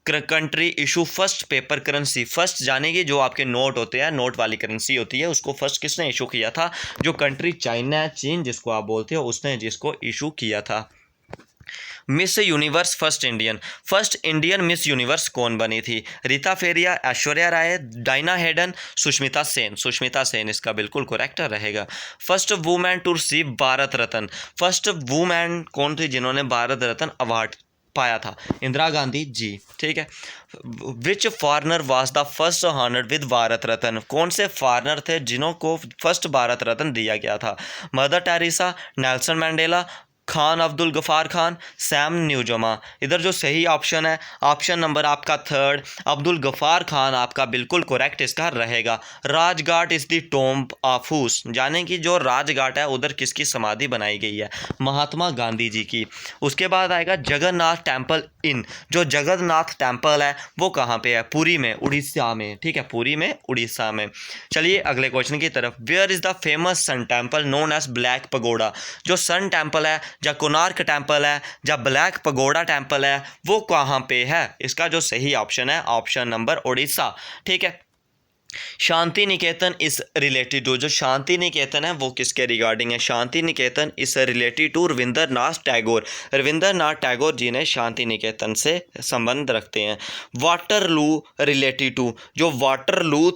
country issue first paper currency. First जाने की जो आपके नोट होते हैं, नोट वाली करेंसी होती है, उसको फर्स्ट किसने इशू किया था? जो कंट्री चाइना है, चीन जिसको आप बोलते हो, उसने जिसको इशू किया था। Miss Universe first Indian Miss Universe कौन बनी थी? रीता फेरिया, ऐश्वर्या राय, डायना हेडन, सुष्मिता सेन इसका बिल्कुल करेक्ट रहेगा। First women to receive Bharat Ratna. First women कौन थी जिन्होंने भारत रत्न अवार्ड पाया था? इंदिरा गांधी जी। ठीक है। Which foreigner was the first honoured with Bharat Ratna. कौन से फॉरनर थे जिन्हों को फर्स्ट भारत रत्न दिया गया था? Mother Teresa, Nelson Mandela, Khan Abdul Ghaffar Khan, Sam Nujoma. इधर जो सही ऑप्शन है, ऑप्शन नंबर आपका थर्ड, अब्दुल गफ़ार खान आपका बिल्कुल करेक्ट इसका रहेगा। Rajghat is the tomb of whose. जाने की जो राजघाट है उधर किसकी समाधि बनाई गई है? महात्मा गांधी जी की। उसके बाद आएगा जगन्नाथ टेम्पल इन। जो जगन्नाथ टेम्पल है वो कहाँ पे है? पुरी में, उड़ीसा में। ठीक है, पुरी में, उड़ीसा में। चलिए अगले क्वेश्चन की तरफ। Where is the famous sun temple known as black pagoda. जो सन टेम्पल है, या कोणार्क टेम्पल है, या ब्लैक पगोडा टेम्पल है, वो कहाँ पे है? इसका जो सही ऑप्शन है ऑप्शन नंबर उड़ीसा। ठीक है। Shanti Niketan is related to. जो शांति निकेतन है वो किसके रिगार्डिंग है? Shanti Niketan is related to Rabindranath Tagore. Rabindranath Tagore ji ने शांति निकेतन से संबंध रखते हैं। Waterloo related to. जो वाटरलू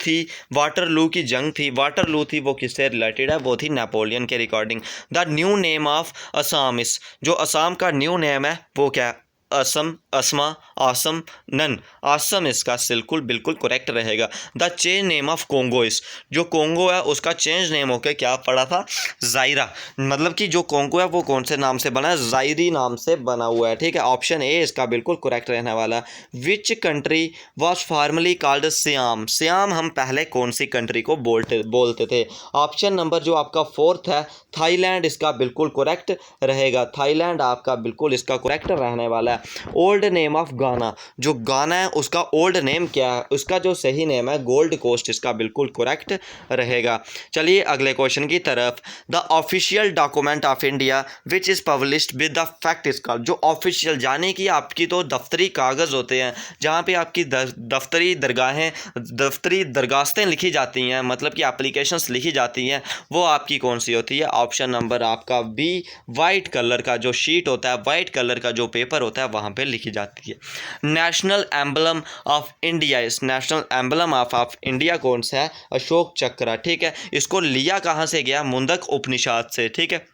की जंग थी, वाटरलू थी, वो किससे रिलेटेड है? वो थी नेपोलियन के regarding. The new name of Assam इस। जो असम का न्यू नेम है वो क्या है? असम, असमा, आसम, नन। आसम इसका बिल्कुल करेक्ट रहेगा। The change name of Congo इस। जो कोंगो है उसका चेंज नेम होकर क्या पड़ा था? जायरा। मतलब कि जो कोंगो है वो कौन से नाम से बना है? जायरी नाम से बना हुआ है। ठीक है, ऑप्शन ए इसका बिल्कुल करेक्ट रहने वाला। Which country was formally called SIAM. Siam हम पहले कौन सी कंट्री को बोलते थे? ऑप्शन नंबर जो आपका फोर्थ है थाईलैंड इसका बिल्कुल करेक्ट रहेगा। थाईलैंड आपका बिल्कुल इसका करेक्ट रहने वाला है। ओल्ड नेम ऑफ गाना। जो गाना है उसका ओल्ड नेम क्या है? उसका जो सही नेम है गोल्ड कोस्ट इसका बिल्कुल करेक्ट रहेगा। चलिए अगले क्वेश्चन की तरफ। The official document of India which is published with the fact is called. जो ऑफिशियल जाने की आपकी तो दफ्तरी कागज़ होते हैं जहाँ पे आपकी दफ्तरी दरगास्तें लिखी जाती हैं, मतलब कि एप्लीकेशंस लिखी जाती हैं, वो आपकी कौन सी होती है? ऑप्शन नंबर आपका बी, वाइट कलर का जो शीट होता है, वाइट कलर का जो पेपर होता है वहाँ पे लिखी जाती है। नेशनल एम्बलम ऑफ इंडिया इस। नेशनल एम्बलम ऑफ इंडिया कौन सा है? अशोक चक्र। ठीक है, इसको लिया कहाँ से गया? मुंडक उपनिषद से। ठीक है।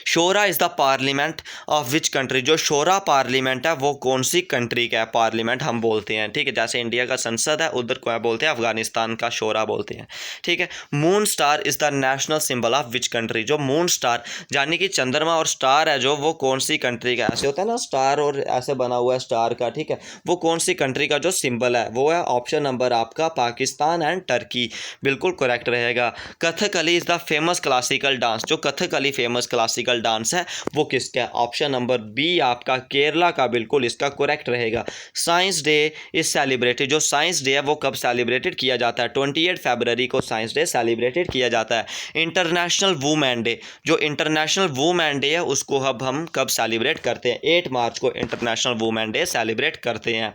Shura is the parliament of which country. जो शोरा पार्लियामेंट है वो कौन सी कंट्री का है? पार्लियामेंट हम बोलते हैं। ठीक है, जैसे इंडिया का संसद है उधर क्या बोलते हैं? अफगानिस्तान का शोरा बोलते हैं। ठीक है। Moon star is the national symbol of which country. जो मून स्टार यानी कि चंद्रमा और स्टार है जो, वो कौन सी कंट्री का? ऐसे होता है ना स्टार और ऐसे बना हुआ है स्टार का। ठीक है, वो कौन सी कंट्री का जो सिंबल है वो है ऑप्शन नंबर आपका पाकिस्तान एंड टर्की। बिल्कुल करेक्ट रहेगा। Kathakali is the famous classical dance. जो कथकली फेमस क्लासिकल डांस है वो किसका है? ऑप्शन नंबर बी आपका केरला का बिल्कुल इसका करेक्ट रहेगा। Science day is celebrated. जो साइंस डे है वो कब सेलिब्रेटेड किया जाता है? 28 फरवरी को साइंस डे सेलिब्रेटेड किया जाता है। International women day. जो इंटरनेशनल वुमेन डे है उसको अब हम कब सेलिब्रेट करते हैं? 8 मार्च को इंटरनेशनल वुमेन डे सेलिब्रेट करते हैं।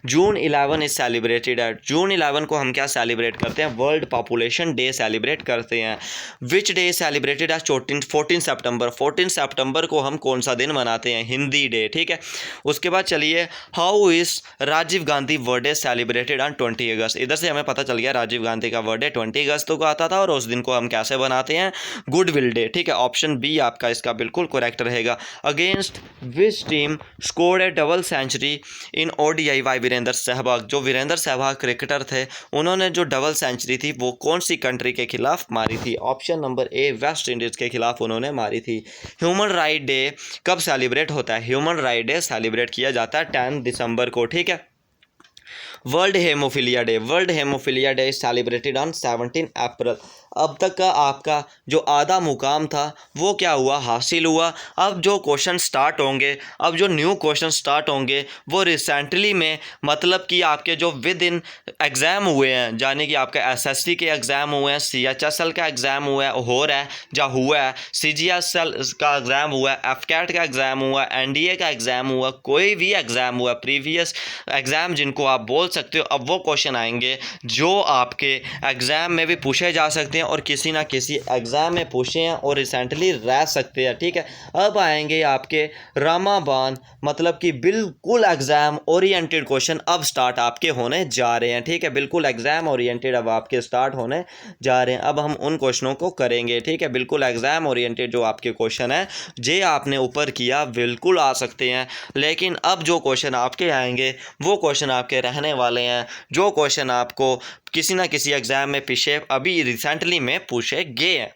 जून 11 इज सेलिब्रेटेड है। जून 11 को हम क्या सेलिब्रेट करते हैं? वर्ल्ड पॉपुलेशन डे सेलिब्रेट करते हैं। Which day celebrated as 14 September. 14 सितंबर को हम कौन सा दिन मनाते हैं? हिंदी डे। ठीक है। उसके बाद चलिए, how is Rajiv Gandhi birthday celebrated on 20 August. इधर से हमें पता चल गया राजीव गांधी का बर्थडे 20 अगस्त को आता था और उस दिन को हम कैसे बनाते हैं? Goodwill day. ठीक है, ऑप्शन बी आपका इसका बिल्कुल करेक्ट रहेगा। Against which team scored a double century in ODI by Virender Sehwag. जो वीरेंद्र सहवाग क्रिकेटर थे उन्होंने जो डबल सेंचुरी थी वो कौन सी कंट्री के खिलाफ मारी थी? Option number A West Indies के खिलाफ उन्होंने मारी थी। ह्यूमन राइट डे कब सेलिब्रेट होता है? ह्यूमन राइट डे सेलिब्रेट किया जाता है 10 दिसंबर को, ठीक है। World haemophilia day, world haemophilia day celebrated on 17 अप्रैल। अब तक का आपका जो आधा मुकाम था वो क्या हुआ? हासिल हुआ। अब जो क्वेश्चन स्टार्ट होंगे, अब जो न्यू क्वेश्चन स्टार्ट होंगे वो रिसेंटली में, मतलब कि आपके जो विद इन एग्ज़ाम हुए हैं, यानी कि आपका एसएससी के एग्ज़ाम हुए हैं, सीएचएसएल का एग्ज़ाम हुआ है, हो रहा है या हुआ है, सीजीएसएल का एग्ज़ाम हुआ है, एफकैट का एग्ज़ाम हुआ है, एनडीए का एग्ज़ाम हुआ, कोई भी एग्ज़ाम हुआ, प्रीवियस एग्ज़ाम जिनको आप बोल सकते हो, अब वो क्वेश्चन आएंगे जो आपके एग्ज़ाम में भी पूछे जा सकते हैं और किसी ना किसी एग्ज़ाम में पूछे हैं और रिसेंटली रह सकते हैं, ठीक है। अब आएंगे आपके रामाबान, मतलब कि बिल्कुल एग्ज़ाम ओरिएंटेड क्वेश्चन अब स्टार्ट आपके होने जा रहे हैं, ठीक है। बिल्कुल एग्ज़ाम ओरिएंटेड अब आपके स्टार्ट होने जा रहे हैं। अब हम उन क्वेश्चनों को करेंगे, ठीक है। बिल्कुल एग्ज़ाम ओरिएंटेड जो आपके क्वेश्चन है, जे आपने ऊपर किया बिल्कुल आ सकते हैं, लेकिन अब जो क्वेश्चन आपके आएंगे वो क्वेश्चन आपके रहने वाले हैं, जो क्वेश्चन आपको किसी ना किसी एग्ज़ाम में पीछे अभी रिसेंटली में पूछे गए हैं।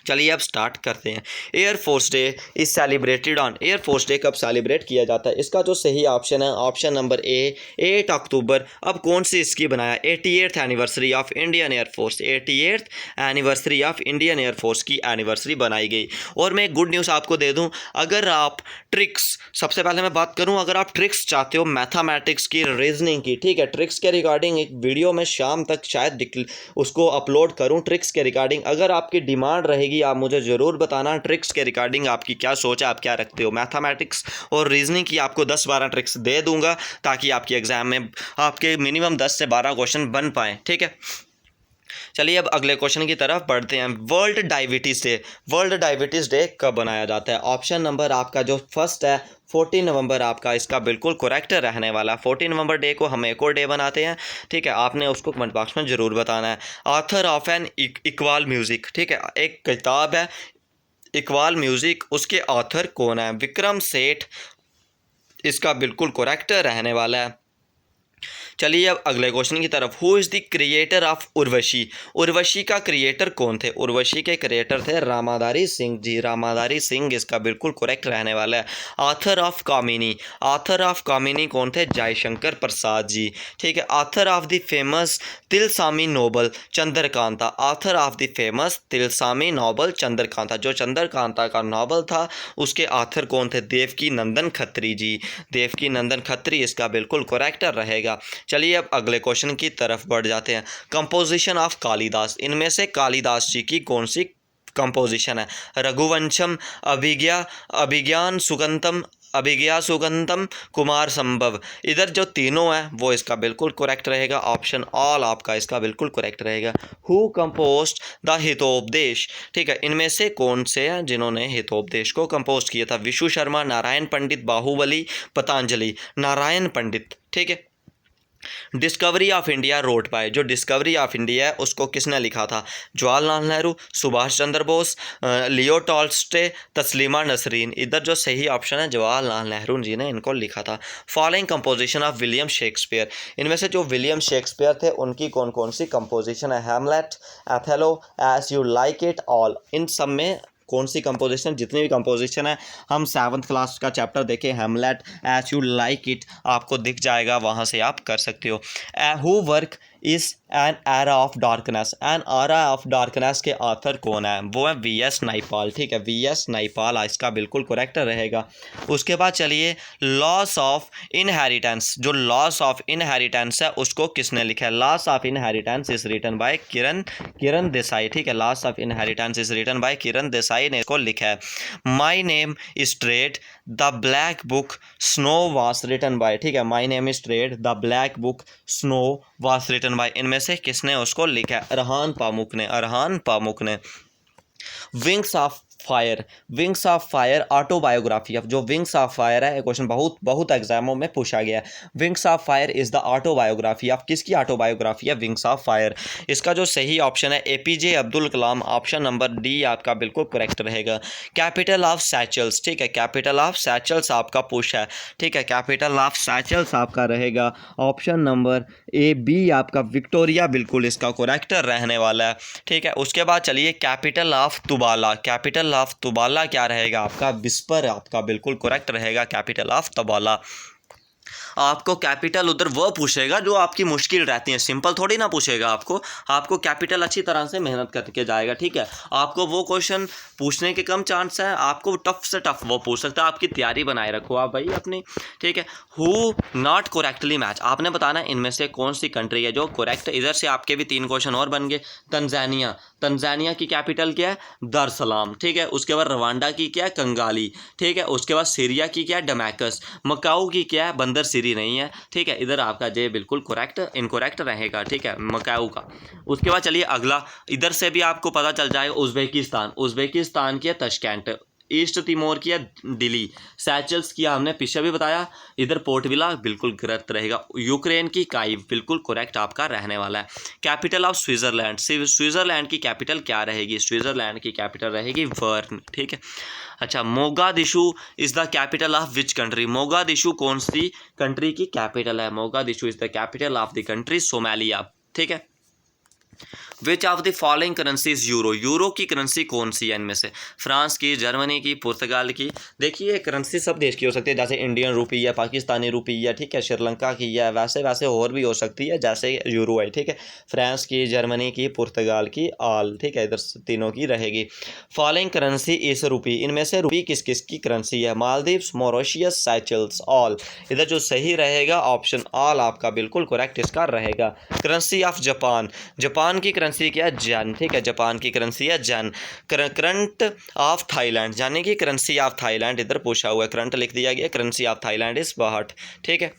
चलिए अब स्टार्ट करते हैं। Air force day is celebrated on, air force day कब सेलिब्रेट किया जाता है? इसका जो सही ऑप्शन है ऑप्शन नंबर ए, 8 अक्टूबर। अब कौन सी इसकी बनाया? 88th anniversary of Indian air force, 88th anniversary of Indian air force की एनिवर्सरी बनाई गई। और मैं गुड न्यूज़ आपको दे दूं, अगर आप ट्रिक्स, सबसे पहले मैं बात करूं, अगर आप ट्रिक्स चाहते हो मैथमेटिक्स की, रीजनिंग की, ठीक है, ट्रिक्स के रिगार्डिंग एक वीडियो में शाम तक शायद उसको अपलोड करूं ट्रिक्स के रिगार्डिंग। अगर आपकी डिमांड रहेगी आप मुझे ज़रूर बताना ट्रिक्स के रिगार्डिंग आपकी क्या सोच है, आप क्या रखते हो। मैथमेटिक्स और रीजनिंग की आपको 10-12 ट्रिक्स दे दूंगा ताकि आपके एग्जाम में आपके मिनिमम 10 से 12 क्वेश्चन बन पाएँ, ठीक है। चलिए अब अगले क्वेश्चन की तरफ बढ़ते हैं। World diabetes day, world diabetes day कब मनाया जाता है? ऑप्शन नंबर आपका जो फर्स्ट है 14 नवंबर आपका इसका बिल्कुल करेक्ट रहने वाला। 14 नवंबर डे को हम एक और डे बनाते हैं, ठीक है। आपने उसको कमेंट बॉक्स में ज़रूर बताना है। Author of an equal music, ठीक है, एक किताब है इकबाल म्यूज़िक, उसके ऑथर कौन है? विक्रम सेठ इसका बिल्कुल करेक्ट रहने वाला है। चलिए अब अगले क्वेश्चन की तरफ। Who is the creator of Urvashi, Urvashi का क्रिएटर कौन थे? उर्वशी के क्रिएटर थे रामाधारी सिंह जी, रामाधारी सिंह इसका बिल्कुल करेक्ट रहने वाला है। Author of Kamini, author of Kamini कौन थे? जयशंकर प्रसाद जी, ठीक है। ऑथर ऑफ द फेमस तिलसामी novel Chandrakanta, author of the famous तिलसामी नोबल चंद्रकांता, जो चंद्रकांता का नॉवल था उसके ऑथर कौन थे? देवकी नंदन खत्री जी, देवकी नंदन खत्री इसका बिल्कुल करेक्ट रहेगा। चलिए अब अगले क्वेश्चन की तरफ बढ़ जाते हैं। कंपोजिशन ऑफ कालिदास, इनमें से कालिदास जी की कौन सी कंपोजिशन है? रघुवंशम, अभिज्ञा, अभिज्ञान सुगंतम, अभिज्ञा सुगंतम, कुमार संभव। इधर जो तीनों हैं वो इसका बिल्कुल करेक्ट रहेगा। ऑप्शन ऑल आपका इसका बिल्कुल करेक्ट रहेगा। हु कंपोज्ड द हितोपदेश, ठीक है, इनमें से कौन से हैं जिन्होंने हितोपदेश को कंपोज किया था? विशु शर्मा, नारायण पंडित, बाहुबली, पतंजलि। नारायण पंडित, ठीक है। Discovery of India wrote by, जो डिस्कवरी ऑफ इंडिया है उसको किसने लिखा था? जवाहरलाल नेहरू, सुभाष चंद्र बोस, लियो टॉल्स्टे, तस्लीमा नसरीन। इधर जो सही ऑप्शन है जवाहरलाल नेहरू जी ने इनको लिखा था। Following composition of William Shakespeare, इनमें से जो विलियम शेक्सपियर थे उनकी कौन कौन सी कंपोजिशन है? Hamlet, Othello, as you like it, all. इन सब में कौन सी कंपोजिशन, जितनी भी कंपोजिशन है, हम 7th क्लास का चैप्टर देखें, Hamlet, as you like it, आपको दिख जाएगा, वहाँ से आप कर सकते हो। Who work is an era of darkness, an era of darkness के ऑथर कौन है? वो है वी.एस. नाइपाल, ठीक है, वी.एस. नाइपाल इसका बिल्कुल करेक्ट रहेगा। उसके बाद चलिए लॉस ऑफ इनहेरिटेंस, जो लॉस ऑफ इनहेरिटेंस है उसको किसने लिखा है? Loss of inheritance is written by Kiran Desai, ठीक है, loss of inheritance is written by Kiran Desai ने इसको लिखा है। My name is trade, the black book snow was written by, ठीक है, my name is trade, the black book snow was written by, इनमें से किसने उसको लिखा है? अरहान पामुक ने, अरहान पामुक ने। Wings of fire, wings of fire autobiography, अब जो विंग्स ऑफ फायर है क्वेश्चन बहुत एग्जामों में पूछा गया है। Wings of fire is the autobiography of, किसकी ऑटोबायोग्राफी है? Wings of fire. इसका जो सही ऑप्शन है APJ Abdul Kalam, option number D आपका बिल्कुल करेक्ट रहेगा। कैपिटल ऑफ सैचल्स, ठीक है, कैपिटल ऑफ सैचल्स आपका पूछा है, ठीक है, कैपिटल ऑफ सैचल्स आपका रहेगा ऑप्शन नंबर ए बी आपका विक्टोरिया, बिल्कुल इसका करेक्ट रहने वाला है, ठीक है। उसके बाद चलिए capital of Tuvalu, capital capital of Tuvalu क्या रहेगा आपका? विस्पर आपका बिल्कुल करेक्ट रहेगा कैपिटल ऑफ तबाला। आपको कैपिटल उधर वो पूछेगा जो आपकी मुश्किल रहती है, सिंपल थोड़ी ना पूछेगा आपको कैपिटल अच्छी तरह से मेहनत करके जाएगा, ठीक है। आपको वो क्वेश्चन पूछने के कम चांस है, आपको टफ से टफ वो पूछ सकता है। आपकी तैयारी बनाए रखो आप भाई अपनी, ठीक है। हु नॉट करेक्टली मैच, आपने बताना इनमें से कौन सी कंट्री है जो करेक्ट। इधर से आपके भी 3 क्वेश्चन और बन गए। तंजानिया, तंजानिया की कैपिटल क्या है? दार सलाम, ठीक है। उसके बाद रवांडा की क्या है? कंगाली, ठीक है। उसके बाद सीरिया की क्या है? डमैकस। मकाऊ की क्या है? बंदर सीरी नहीं है, ठीक है। इधर आपका जे बिल्कुल करेक्ट इनकरेक्ट रहेगा, ठीक है, मकाऊ का। उसके बाद चलिए अगला, इधर से भी आपको पता चल जाएगा। उज़्बेकिस्तान, उज़्बेकिस्तान की है तशकेंट। ईस्ट तिमोर की है दिल्ली। सैचल्स की हमने पीछे भी बताया, इधर पोर्ट विला बिल्कुल गलत रहेगा। यूक्रेन की काइव बिल्कुल करेक्ट आपका रहने वाला है। कैपिटल ऑफ स्विट्जरलैंड, स्विट्जरलैंड की कैपिटल क्या रहेगी? स्विट्जरलैंड की कैपिटल रहेगी बर्न, ठीक है। अच्छा, Mogadishu is the capital of which country? Mogadishu कौन सी कंट्री की कैपिटल है? Mogadishu is the capital of the country Somalia, ठीक है। विच of the following currency is euro? Euro की करेंसी कौन सी है इनमें से? फ्रांस की, जर्मनी की, पुर्तगाल की। देखिए करेंसी सब देश की हो सकती है, जैसे इंडियन रुपी है, पाकिस्तानी रुपी है, ठीक है, श्रीलंका की है, वैसे वैसे और भी हो सकती है जैसे यूरो है, ठीक है। फ्रांस की, जर्मनी की, पुर्तगाल की, ऑल, ठीक है, इधर तीनों की रहेगी। फॉलोइंग करेंसी इस रुपी, इनमें से रुपी किस किस की करेंसी है? Maldives, Mauritius, Seychelles, all. इधर जो सही रहेगा ऑप्शन ऑल आपका बिल्कुल करेक्ट इसका रहेगा। करेंसी ऑफ जापान, जापान की करेंसी क्या है? जेन, ठीक है, जापान की करेंसी है जेन। करंट ऑफ थाईलैंड, यानी कि करेंसी ऑफ थाईलैंड इधर पूछा हुआ है, करंट लिख दिया गया, करेंसी ऑफ थाईलैंड इज बाहट, ठीक है।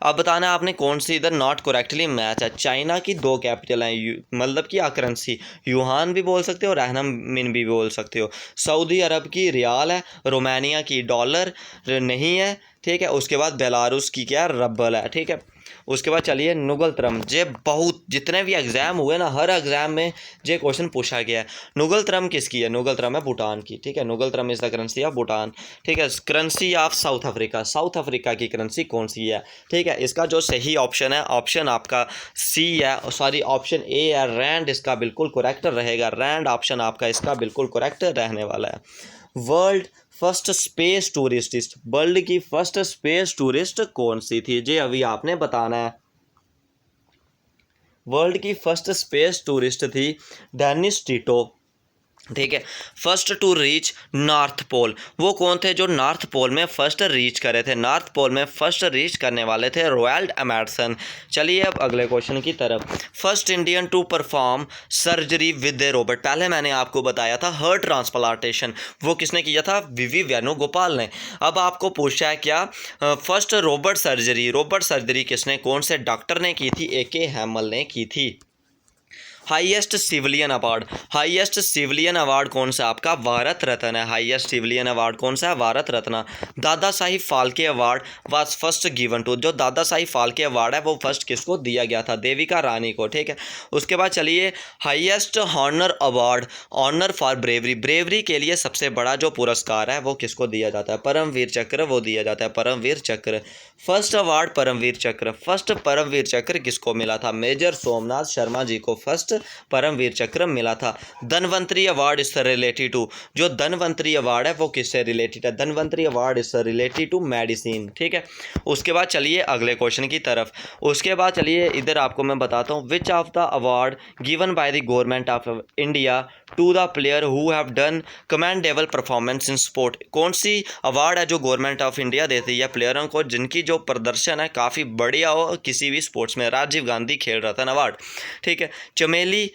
अब बताना आपने कौन सी इधर नॉट करेक्टली मैच है। चाइना की 2 कैपिटल हैं, मतलब कि करेंसी युहान भी बोल सकते हो, रहनम मिन भी बोल सकते हो। सऊदी अरब की रियाल है, रोमानिया की डॉलर नहीं है, ठीक है। उसके बाद बेलारूस की क्या? रब्बल है, ठीक है। उसके बाद चलिए नुगलत्रम, जे बहुत जितने भी एग्ज़ाम हुए ना, हर एग्ज़ाम में जे क्वेश्चन पूछा गया है। नुगलत्रम किसकी है? नुगलत्रम है भूटान की, ठीक है। Ngultrum is the currency of Bhutan, ठीक है। Currency of South Africa, South Africa की करेंसी कौन सी है? ठीक है, इसका जो सही ऑप्शन है, ऑप्शन आपका सी है, सॉरी ऑप्शन ए है, रैंड इसका बिल्कुल करेक्ट रहेगा। रैंड ऑप्शन आपका इसका बिल्कुल करेक्ट रहने वाला है। World first space tourist, world की फर्स्ट स्पेस टूरिस्ट कौन सी थी? जी अभी आपने बताना है। वर्ल्ड की फर्स्ट स्पेस टूरिस्ट थी डेनिस टिटो, ठीक है। First to reach north pole, वो कौन थे जो नॉर्थ पोल में फर्स्ट रीच करे थे? नॉर्थ पोल में फर्स्ट रीच करने वाले थे रोनाल्ड एमर्सन। चलिए अब अगले क्वेश्चन की तरफ। First Indian to perform surgery with a robot, पहले मैंने आपको बताया था हार्ट ट्रांसप्लांटेशन, वो किसने किया था? वीवी वेणुगोपाल ने। अब आपको पूछा है क्या फर्स्ट रोबोट सर्जरी किसने, कौन से डॉक्टर ने की थी? AK हैमल ने की थी। हाईएस्ट सिविलियन अवार्ड कौन सा आपका? भारत रत्न है। हाईएस्ट सिविलियन अवार्ड कौन सा है? Bharat Ratna. Dada Sahib Phalke award was first given to, जो दादा साहिब फाल्के अवार्ड है वो फर्स्ट किसको दिया गया था? देविका रानी को, ठीक है। उसके बाद चलिए highest honour award, honour for bravery के लिए सबसे बड़ा जो पुरस्कार है वो किसको दिया जाता है? परमवीर चक्र, वो दिया जाता है परमवीर चक्र। फर्स्ट अवार्ड परमवीर चक्र, फर्स्ट परमवीर चक्र किसको मिला था? मेजर सोमनाथ शर्मा जी को फर्स्ट परमवीर चक्र मिला था। Dhanvantari award is related to, जो धनवंतरी अवार्ड है वो किससे रिलेटेड है? Dhanvantari award is related to medicine, ठीक है। उसके बाद चलिए अगले क्वेश्चन की तरफ। उसके बाद चलिए इधर आपको मैं बताता हूँ, which of the award given by the government of India to the player who have done commendable performance in sport, कौन सी अवार्ड है जो गवर्नमेंट ऑफ इंडिया देती है प्लेयरों को जिनकी जो प्रदर्शन है काफ़ी बढ़िया हो किसी भी स्पोर्ट्स में? राजीव गांधी खेल रत्न अवार्ड, ठीक है। चमेली,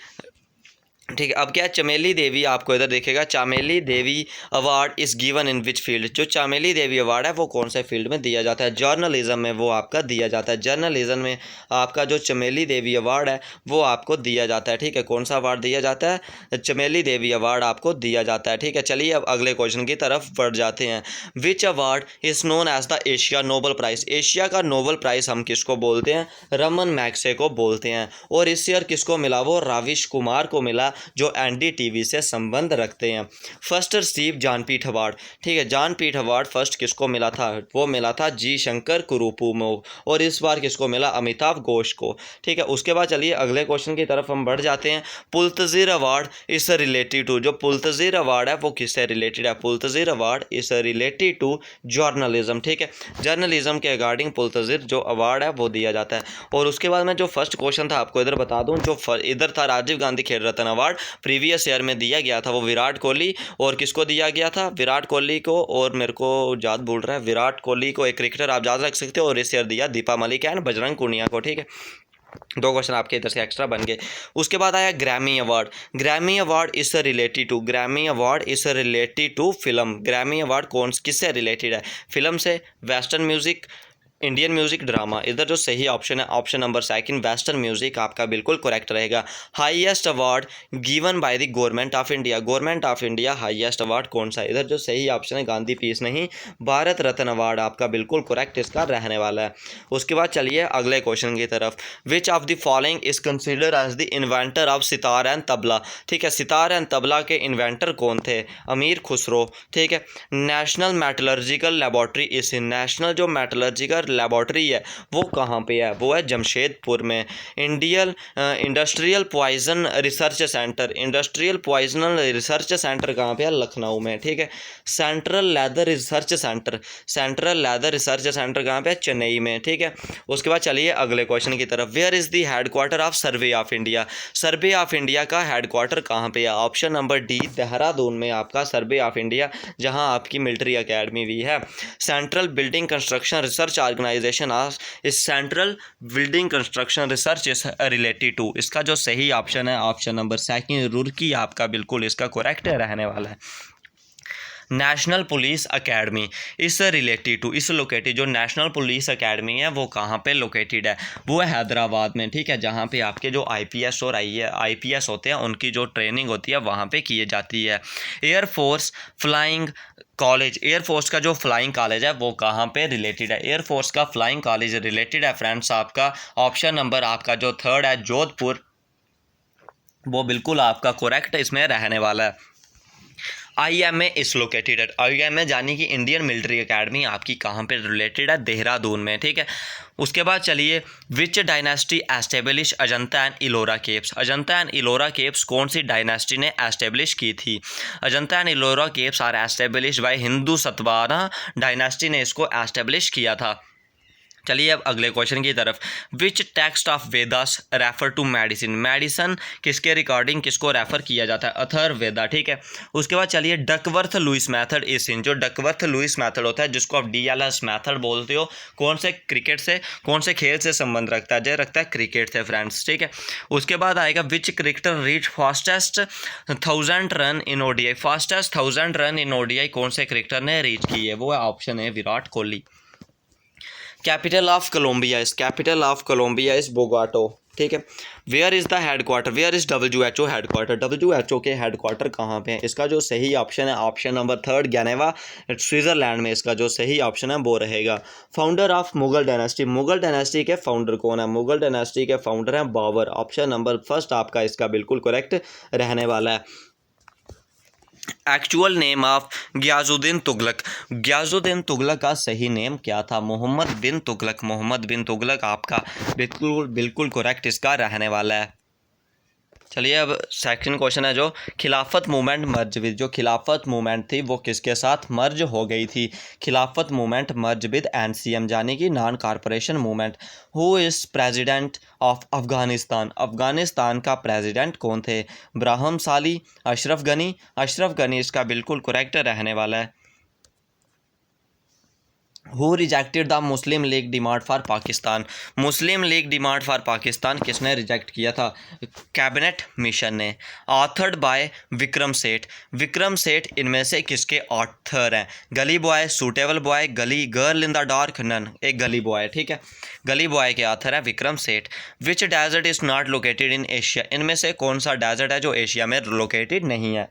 ठीक है। अब क्या है? चमेली देवी, आपको इधर देखेगा Chameli Devi award is given in which field, जो चामेली देवी अवार्ड है वो कौन से फील्ड में दिया जाता है? जर्नलिज्म में वो आपका दिया जाता है। जर्नलिज्म में आपका जो चमेली देवी अवार्ड है वो आपको दिया जाता है, ठीक है। कौन सा अवार्ड दिया जाता है? चमेली देवी अवार्ड आपको दिया जाता है, ठीक है। चलिए अब अगले क्वेश्चन की तरफ बढ़ जाते हैं। Which award is known as the Asia Nobel prize, Asia का नोबल प्राइज़ हम किसको बोलते हैं? रमन मैग्से को बोलते हैं। और इस ईयर किसको मिला? वो राविश कुमार को मिला। जो NDTV से संबंध रखते हैं। फर्स्ट रिसीव ज्ञानपीठ अवार्ड, ठीक है, ज्ञानपीठ अवार्ड फर्स्ट किसको मिला था, वो मिला था जी शंकर कुरुपूमो, और इस बार किसको मिला, अमिताभ घोष को, ठीक है। उसके बाद चलिए अगले क्वेश्चन की तरफ हम बढ़ जाते हैं। Pulitzer award is related to, जो पुलतजीर अवार्ड है वो किससे रिलेटेड है, Pulitzer award is related to journalism, ठीक है, जर्नलिज्म के अकॉर्डिंग पुलतजीर जो अवार्ड है वो दिया जाता है। और उसके बाद मैं जो फर्स्ट क्वेश्चन था आपको इधर बता दूं, जो इधर था राजीव गांधी खेल रत्न अवार्ड प्रीवियस ईयर में दिया गया था, वो विराट कोहली और किसको दिया गया था, विराट कोहली को, और मेरे को याद भूल रहा है, विराट कोहली को एक क्रिकेटर आप याद रख सकते हो, और इस ईयर दिया दीपा मलिक एंड बजरंग पूनिया को, ठीक है। दो क्वेश्चन आपके इधर से एक्स्ट्रा बन गए। उसके बाद आया Grammy award, Grammy award is related to, Grammy award is related to film, Grammy award कौन किससे रिलेटेड है, फिल्म से, western music, Indian music, drama. इधर जो सही ऑप्शन है option number second western music आपका बिल्कुल करेक्ट रहेगा। Highest award given by the government of India, government of India highest award कौन सा है, इधर जो सही ऑप्शन है गांधी पीस नहीं, भारत रत्न अवार्ड आपका बिल्कुल करेक्ट इसका रहने वाला है। उसके बाद चलिए अगले क्वेश्चन की तरफ। Which of the following is considered as the inventor of sitar and tabla, ठीक है, सितार एंड तबला के इन्वेंटर कौन थे, अमीर खुसरो, ठीक है। National metallurgical laboratory is, national जो मेटलर्जिकल लेबोरेटरी है वो कहाँ पे है, वो है जमशेदपुर में। Indian industrial poison research centre, industrial poison research centre कहाँ पे है, लखनऊ में, ठीक है। Central leather research centre, central leather research centre कहाँ पे है, चेन्नई में, ठीक है। उसके बाद चलिए अगले क्वेश्चन की तरफ। Where is the headquarter of survey of India, survey of India का हेडक्वार्टर कहाँ पे है, ऑप्शन नंबर डी देहरादून में आपका सर्वे ऑफ इंडिया, जहाँ आपकी मिलिट्री अकेडमी भी है। Central building construction research organisation of इस, central building construction research is related to, इसका जो सही ऑप्शन है ऑप्शन नंबर सेकंड रुड़की आपका बिल्कुल इसका करेक्ट रहने वाला है। नेशनल पुलिस एकेडमी इस रिलेटेड टू, इस लोकेटेड, जो नेशनल पुलिस एकेडमी है वो कहाँ पे लोकेटेड है, वो है हैदराबाद में, ठीक है, जहाँ पे आपके जो IPS और IPS होते हैं उनकी जो ट्रेनिंग होती है वहाँ पे की जाती है। एयरफोर्स फ्लाइंग कॉलेज, एयरफोर्स का जो फ्लाइंग कॉलेज है वो कहाँ पे रिलेटेड है, एयरफोर्स का फ्लाइंग कॉलेज रिलेटेड है फ्रेंड्स आपका ऑप्शन नंबर आपका जो थर्ड है जोधपुर, वो बिल्कुल आपका करेक्ट इसमें रहने वाला है। IMA इस लोकेटेड एट, IMA यानी कि इंडियन मिलिट्री एकेडमी आपकी कहाँ पे रिलेटेड है, देहरादून में, ठीक है। उसके बाद चलिए which dynasty establish Ajanta and Ellora caves, Ajanta and Ellora caves कौन सी डायनेस्टी ने एस्टेब्लिश की थी, Ajanta and Ellora caves are establish by Hindu Satavahana dynasty ने इसको एस्टेब्लिश किया था। चलिए अब अगले क्वेश्चन की तरफ। Which text of Vedas refer to medicine, medicine किसके रिकॉर्डिंग किसको रेफर किया जाता है, अथर्ववेदा, ठीक है। उसके बाद चलिए Duckworth Lewis method is in, जो डकवर्थ लुइस मेथड होता है जिसको आप DLS मेथड बोलते हो, कौन से क्रिकेट से, कौन से खेल से संबंध रखता है, जो रखता है क्रिकेट से फ्रेंड्स, ठीक है। उसके बाद आएगा विच cricketer reach fastest 1000 run in ODI, fastest 1000 run in ODI कौन से क्रिकेटर ने रीच की है, वो ऑप्शन है Virat Kohli. Capital of Colombia is, capital of Colombia is Bogota, ठीक है। Where is the headquarter, where is WHO headquarter, WHO के हेडक्वार्टर कहाँ पे है, इसका जो सही ऑप्शन है option number third Geneva Switzerland में, इसका जो सही ऑप्शन है वो रहेगा। Founder of Mughal dynasty, Mughal dynasty के फाउंडर कौन है, मुगल डायनेस्टी के फाउंडर हैं बाबर, ऑप्शन नंबर फर्स्ट आपका इसका बिल्कुल करेक्ट रहने वाला है। Actual name of Ghiyasuddin Tughlaq, Ghiyasuddin Tughlaq का सही नेम क्या था, मोहम्मद बिन तुगलक, मोहम्मद बिन तुगलक आपका बिल्कुल करेक्ट इसका रहने वाला है। चलिए अब सेकंड क्वेश्चन है जो खिलाफत मूवमेंट मर्ज विद, जो खिलाफत मूवमेंट थी वो किसके साथ मर्ज हो गई थी, खिलाफत मूवमेंट मर्ज विद NCM यानी कि non corporation movement. Who is president of Afghanistan, Afghanistan का प्रेसिडेंट कौन थे, इब्राहिम साली, अशरफ गनी, अशरफ गनी इसका बिल्कुल करेक्ट रहने वाला है। Who rejected the Muslim league demand for Pakistan, Muslim league demand for Pakistan किसने रिजेक्ट किया था, कैबिनेट मिशन ने। ऑथर्ड बाय विक्रम सेठ, विक्रम सेठ इनमें से किसके ऑथर हैं, gully boy, suitable boy, gully girl in the dark, none, एक गली बॉय, ठीक है, गली बॉय के ऑथर है Vikram Seth. Which desert is not located in Asia, इनमें से कौन सा डेजर्ट है जो एशिया में लोकेटेड नहीं है,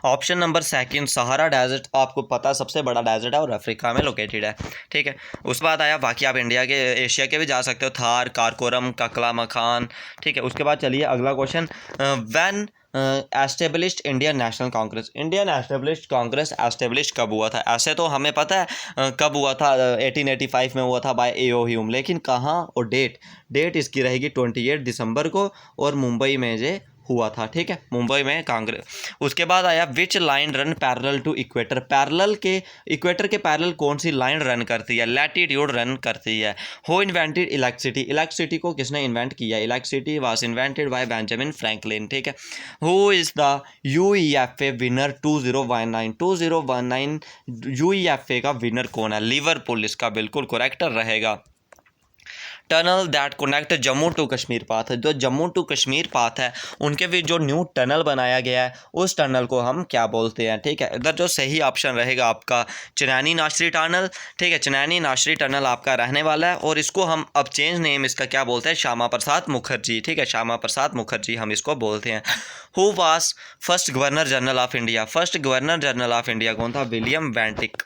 option number second Sahara desert, आपको पता है सबसे बड़ा डेजर्ट है और अफ्रीका में लोकेटेड है, ठीक है। उसके बाद आया, बाकी आप इंडिया के एशिया के भी जा सकते हो, थार, कारकोरम, ककला मखान, ठीक है। उसके बाद चलिए अगला question, when established Indian national Congress, Indian established Congress establish कब हुआ था? ऐसे तो हमें पता है कब हुआ था, 1885 में हुआ था बाय ए.ओ. ह्यूम, लेकिन कहाँ और डेट इसकी रहेगी 28 दिसंबर को, और मुंबई में जे हुआ था, ठीक है, मुंबई में कांग्रेस। उसके बाद आया, which line run parallel to equator, equator के पैरेलल कौन सी लाइन रन करती है? लैटिट्यूड रन करती है। हु इन्वेंटेड इलेक्ट्रिसिटी, इलेक्ट्रिसिटी को किसने इन्वेंट किया? Electricity was invented by Benjamin Franklin, ठीक है। Who is the UEFA winner 2019 UEFA का विनर कौन है? लिवरपूल इसका बिल्कुल करेक्ट रहेगा। Tunnel that connect Jammu to Kashmir path, जो जम्मू टू कश्मीर पाथ है उनके भी जो न्यू टनल बनाया गया है उस टनल को हम क्या बोलते हैं, ठीक है। इधर जो सही ऑप्शन रहेगा आपका चनैनी नाशरी टनल, ठीक है, चनैनी नाशरी टनल आपका रहने वाला है, और इसको हम अब चेंज नेम इसका क्या बोलते हैं? श्यामा प्रसाद मुखर्जी, ठीक है, श्यामा प्रसाद मुखर्जी हम इसको बोलते हैं। Who was first governor general of India, first governor general of India कौन था? William Bentinck.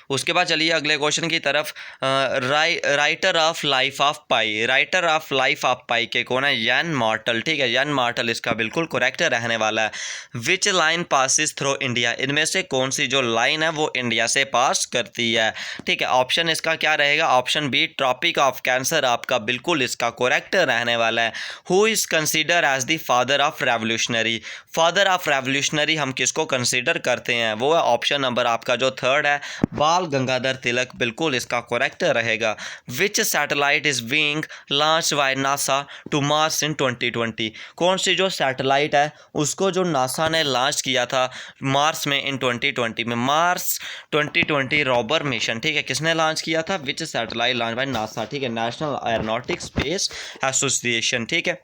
उसके बाद चलिए अगले क्वेश्चन की तरफ, writer of Life of Pi, writer of Life of Pi के कौन है? यान मार्टल, ठीक है, यान मार्टल इसका बिल्कुल करेक्ट रहने वाला है। Which line passes through India, इनमें से कौन सी जो लाइन है वो इंडिया से पास करती है, ठीक है। ऑप्शन इसका क्या रहेगा? Option B tropic of cancer आपका बिल्कुल इसका करेक्ट रहने वाला है। Who is consider as the father of revolutionary, father of revolutionary हम किसको कंसिडर करते हैं? वो है ऑप्शन नंबर आपका जो थर्ड है, बाल गंगाधर तिलक, बिल्कुल इसका करेक्ट रहेगा। Which satellite is being launch by NASA to Mars in 2020, कौन सी जो सैटेलाइट है उसको जो नासा ने लॉन्च किया था मार्स में इन 2020 में, मार्स 2020 रोवर मिशन, ठीक है, किसने लॉन्च किया था? विच सैटेलाइट लॉन्च बाय नासा, ठीक है, नेशनल एरोनॉटिक्स स्पेस एसोसिएशन, ठीक है।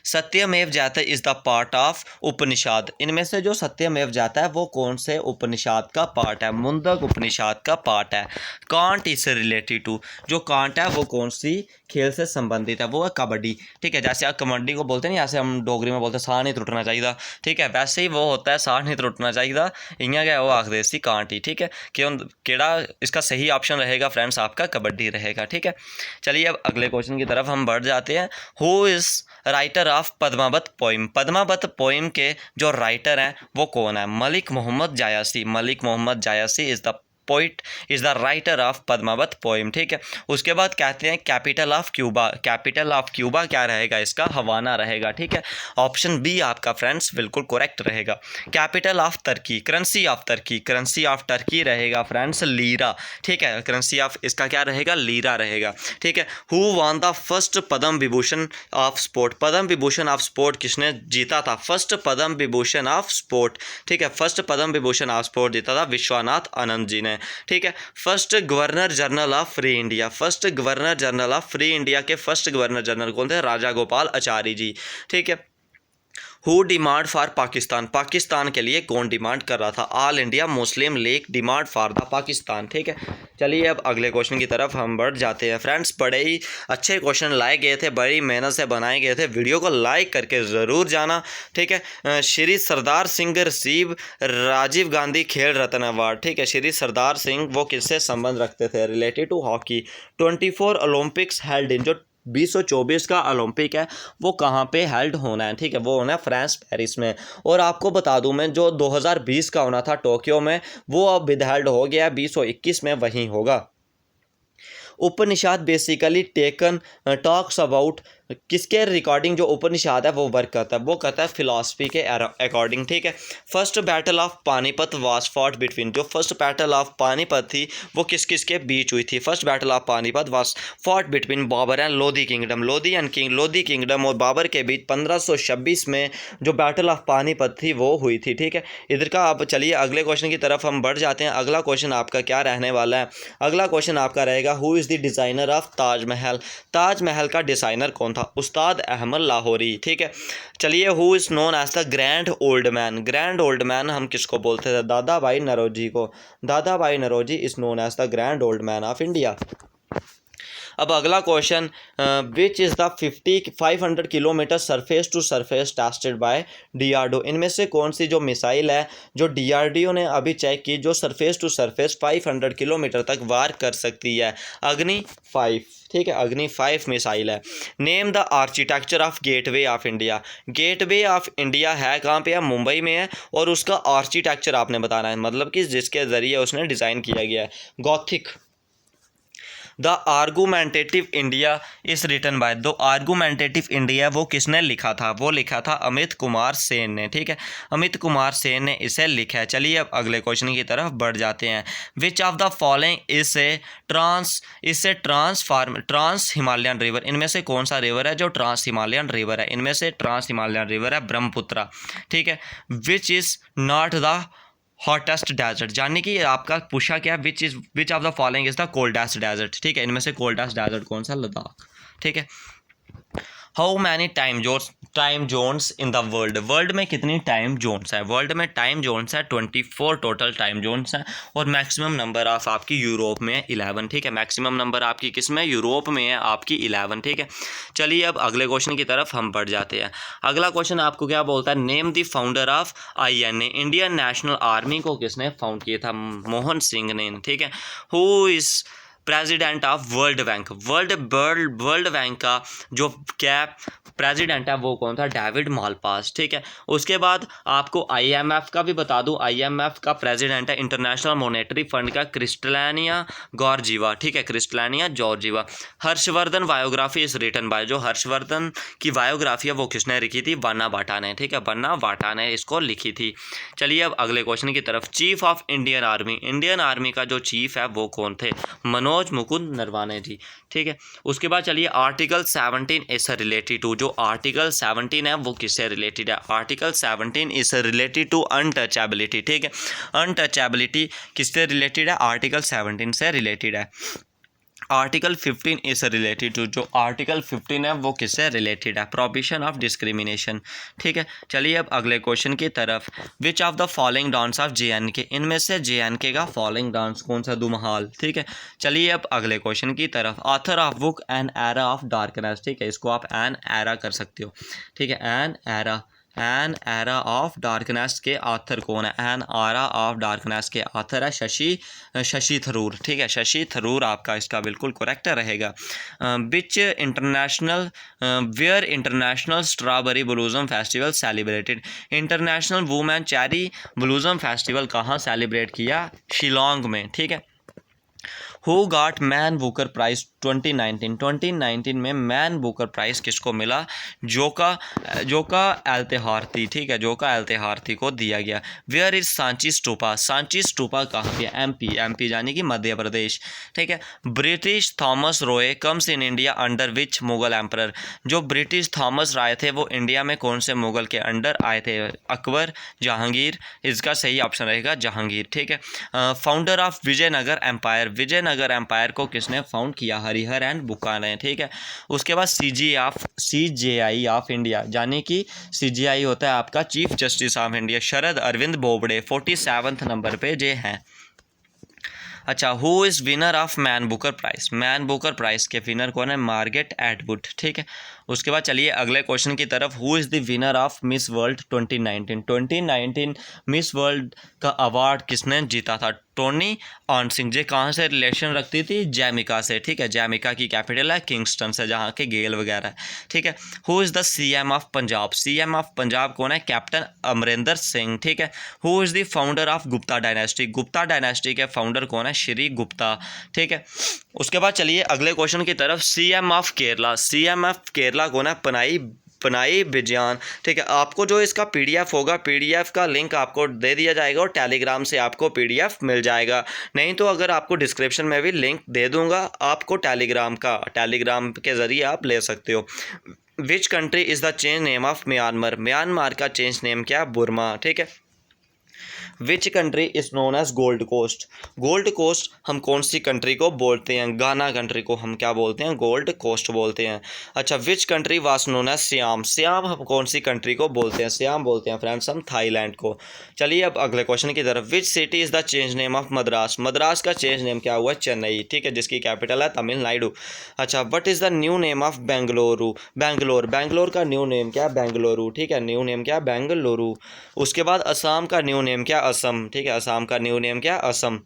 सत्यमेव जयते इज द पार्ट ऑफ उपनिषद, इनमें से जो सत्यमेव जयते है वो कौन से उपनिषद का पार्ट है? मुंडक उपनिषद का पार्ट है। कांट इज रिलेटेड टू, जो कांट है वो कौन सी खेल से संबंधित है? वो है कबड्डी, ठीक है। जैसे आप कबड्डी को बोलते हैं, जैसे हम डोगरी में बोलते हैं साह नहीं टुटना चाहिए, ठीक है, वैसे ही वो होता है साह नहीं टुटना चाहिए, इयां क्या वो आखदे सी कांट ही, ठीक है। क्यों केड़ा इसका सही ऑप्शन रहेगा फ्रेंड्स? आपका कबड्डी रहेगा, ठीक है। चलिए अब अगले क्वेश्चन की तरफ हम बढ़ जाते हैं। Who is writer of Padmavat poem, Padmavat poem के जो राइटर हैं वो कौन है? Malik Mohammad Jayasi, Malik Mohammad Jayasi is the poet, is the writer of Padmavat poem, ठीक है। उसके बाद कहते हैं capital of Cuba, capital of Cuba क्या रहेगा? इसका हवाना रहेगा, ठीक है। ऑप्शन बी आपका फ्रेंड्स बिल्कुल करेक्ट रहेगा। Capital of Turkey, currency of Turkey, currency of Turkey रहेगा फ्रेंड्स लीरा, ठीक है, करेंसी ऑफ इसका क्या रहेगा? लीरा रहेगा, ठीक है। Who won the first Padma Vibhushan of sport, Padma Vibhushan of sport किसने जीता था? First Padma Vibhushan of sport, ठीक है, first Padma Vibhushan of sport जीता था विश्वनाथ आनंद जी ने, ठीक है। First governor general of free India, first governor general of free India के फर्स्ट गवर्नर जनरल कौन थे? राजा गोपाल आचार्य जी, ठीक है। Who demand for Pakistan, Pakistan के लिए कौन डिमांड कर रहा था? All India Muslim league demand for the Pakistan, ठीक है। चलिए अब अगले क्वेश्चन की तरफ हम बढ़ जाते हैं फ्रेंड्स। बड़े ही अच्छे क्वेश्चन लाए गए थे, बड़ी मेहनत से बनाए गए थे, वीडियो को लाइक करके ज़रूर जाना, ठीक है। श्री सरदार सिंह रिसीव राजीव गांधी खेल रत्न अवार्ड, ठीक है, श्री सरदार सिंह वो किससे संबंध रखते थे? Related to hockey. 24 Olympics held in, जो 2024 का ओलंपिक है वो कहाँ पे हेल्ड होना है, ठीक है, वो होना है फ्रांस पेरिस में। और आपको बता दूं मैं, जो 2020 का होना था टोक्यो में वो अब हेल्ड हो गया, 2021 में वहीं होगा। उपनिषद बेसिकली टेकन टॉक्स अबाउट, किसके रिकॉर्डिंग जो उपनिषद है वो वर्क करता है? वो करता है फिलॉसफी के अकॉर्डिंग, ठीक है। First battle of Panipat was fought between, जो फर्स्ट बैटल ऑफ पानीपत थी वो किस किस के बीच हुई थी? First battle of Panipat was fought between Babur and Lodhi kingdom, Lodhi kingdom और बाबर के बीच 1526 में जो बैटल ऑफ पानीपत थी वो हुई थी, ठीक है। इधर का अब चलिए अगले क्वेश्चन की तरफ हम बढ़ जाते हैं। अगला क्वेश्चन आपका क्या रहने वाला है? अगला क्वेश्चन आपका रहेगा, who is the designer of Taj Mahal, Taj Mahal का डिज़ाइनर कौन था? उस्ताद अहमद लाहौरी, ठीक है। चलिए who is known as the grand old man, grand old man हम किसको बोलते थे? दादा भाई नौरोजी को, Dadabhai Naoroji is known as the grand old man of India. अब अगला question, which is the 500 kilometre surface to surface tested by DRDO। इनमें से कौन सी जो मिसाइल है जो DRDO ने अभी चेक की जो सरफेस टू सरफेस 500 किलोमीटर तक वार कर सकती है? अग्नि 5, ठीक है, अग्नि 5 मिसाइल है। Name the architecture of gateway of India. Gateway of India है कहाँ पे है? मुंबई में है। और उसका आर्किटेक्चर आपने बताना है, मतलब कि जिसके ज़रिए उसने डिज़ाइन किया गया है। गॉथिक। द आर्गूमेंटेटिव इंडिया इस रिटन बाय, दो आर्गूमेंटेटिव इंडिया वो किसने लिखा था? वो लिखा था अमित कुमार सेन ने, ठीक है, अमित कुमार सेन ने इसे लिखा है। चलिए अब अगले क्वेश्चन की तरफ बढ़ जाते हैं। Which of the following trans Himalayan river. इनमें से कौन सा रिवर है जो ट्रांस हिमालयन रिवर है? इनमें से ट्रांस हिमालयन रिवर है ब्रह्मपुत्रा, ठीक है। Which is not the hottest desert, यानी कि आपका पूछा क्या, which of the following is the coldest desert, ठीक है, इनमें से कोल्डेस्ट डेजर्ट कौन सा? लद्दाख, ठीक है। How many time zones in the world में कितनी टाइम जोन्स है? वर्ल्ड में टाइम जोन्स है 24 टोटल टाइम जोन्स हैं। और मैक्सिमम नंबर ऑफ आपकी यूरोप में है 11, ठीक है, मैक्सिमम नंबर आपकी किस में? यूरोप में है आपकी 11, ठीक है। चलिए अब अगले क्वेश्चन की तरफ हम बढ़ जाते हैं। अगला क्वेश्चन आपको क्या बोलता है? Name the founder of INA, Indian national army को किसने फाउंड किया था? मोहन सिंह ने, ठीक है। Who is president of world bank, world bank का जो क्या प्रेसिडेंट है वो कौन था? डेविड मालपास, ठीक है। उसके बाद आपको IMF का भी बता दूं, IMF का प्रेसिडेंट है इंटरनेशनल मॉनेटरी फंड का क्रिस्टलानिया जॉर्जिवा, ठीक है, Kristalina Georgieva. Harshvardhan biography is written by, जो हर्षवर्धन की बायोग्राफी है वो किसने लिखी थी? बन्ना बाटा ने, ठीक है, बन्ना बाटा ने इसको लिखी थी। चलिए अब अगले क्वेश्चन की तरफ। Chief of Indian army, Indian army का जो चीफ है वो कौन थे? मनोज मुकुंद नरवाने जी, ठीक है। उसके बाद चलिए आर्टिकल 17 इज रिलेटेड टू, जो आर्टिकल 17 है वो किससे रिलेटेड है? Article 17 is related to untouchability, ठीक है, अनटचेबिलिटी किससे रिलेटेड है? आर्टिकल 17 से रिलेटेड है। आर्टिकल 15 इज रिलेटेड टू, जो आर्टिकल 15 है वो किससे रिलेटेड है? प्रोहिबिशन ऑफ डिस्क्रिमिनेशन, ठीक है। चलिए अब अगले क्वेश्चन की तरफ। Which of the following dance of JNK, इनमें से JNK का फॉलोइंग डांस कौन सा? धुमहाल, ठीक है। चलिए अब अगले क्वेश्चन की तरफ। Author of book N era of darkness, ठीक है, इसको आप एन एरा कर सकते हो, ठीक है, एन एरा ऑफ डार्कनेस के ऑथर कौन है? एन एरा ऑफ डार्कनेस के ऑथर है शशि थरूर, ठीक है, शशि थरूर आपका इसका बिल्कुल करेक्ट रहेगा। Which international where international strawberry blossom festival celebrated, international women cherry blossom festival कहाँ सेलिब्रेट किया? शिलोंग में, ठीक है। Who got Man Booker Prize 2019 में मैन बुकर प्राइज़ किसको मिला? जोका एल्तेहार्थी, ठीक है, जोका एल्तेहार्थी को दिया गया। वेयर इज सांची स्तूपा कहाँ पे? MP यानी कि मध्य प्रदेश, ठीक है। British Thomas Roy comes in India under which Mughal emperor, जो ब्रिटिश थॉमस रॉय थे वो इंडिया में कौन से मुगल के अंडर आए थे? अकबर, जहांगीर, इसका सही ऑप्शन रहेगा जहांगीर, ठीक है। फाउंडर ऑफ विजयनगर एम्पायर को किसने फाउंड किया? हरिहर एंड बुक्का ने, ठीक है। उसके बाद CJI ऑफ इंडिया, यानी कि CJI होता है आपका chief justice of India, Sharad Arvind Bobde 47वें नंबर पे जे हैं। अच्छा, who is winner of Man Booker Prize के विनर कौन है? मार्गरेट एटवुड, ठीक है। उसके बाद चलिए अगले क्वेश्चन की तरफ। Who is the winner of miss world 2019 miss world का अवार्ड किसने जीता था? Tony on Singh. जे कहाँ से रिलेशन रखती थी? जैमिका से, ठीक है, जैमिका की कैपिटल है किंगस्टन से, जहाँ के गेल वगैरह है, ठीक है। Who is the CM of Punjab कौन है? कैप्टन अमरिंदर सिंह, ठीक है। Who is the founder of Gupta dynasty के फाउंडर कौन है? श्री गुप्ता, ठीक है। उसके बाद चलिए अगले क्वेश्चन की तरफ। CM ऑफ केरला कौन है? पनाई विजयन, ठीक है। आपको जो इसका PDF होगा, PDF का लिंक आपको दे दिया जाएगा और टेलीग्राम से आपको PDF मिल जाएगा। नहीं तो अगर आपको डिस्क्रिप्शन में भी लिंक दे दूंगा आपको टेलीग्राम के ज़रिए आप ले सकते हो। Which country is the change name of Myanmar का चेंज नेम क्या? बुर्मा, ठीक है। Which country is known as Gold Coast. Gold Coast हम कौन सी कंट्री को बोलते हैं? गाना कंट्री को हम क्या बोलते हैं? गोल्ड कोस्ट बोलते हैं। अच्छा, which country was known as Siam. Siam हम कौन सी कंट्री को बोलते हैं? सियाम बोलते हैं फ्रेंड्स हम थाईलैंड को। चलिए अब अगले क्वेश्चन की तरफ। Which city is the change name of Madras. Madras का चेंज नेम क्या हुआ? चेन्नई, ठीक है, जिसकी कैपिटल है तमिलनाडु। अच्छा, what is the new name of Bengaluru. Bangalore, Bangalore का न्यू नेम क्या? बेंगलुरु, ठीक है, न्यू नेम क्या? बेंगलुरु। उसके बाद असम का न्यू नेम क्या? असम, ठीक है, असम का न्यू नेम क्या? असम।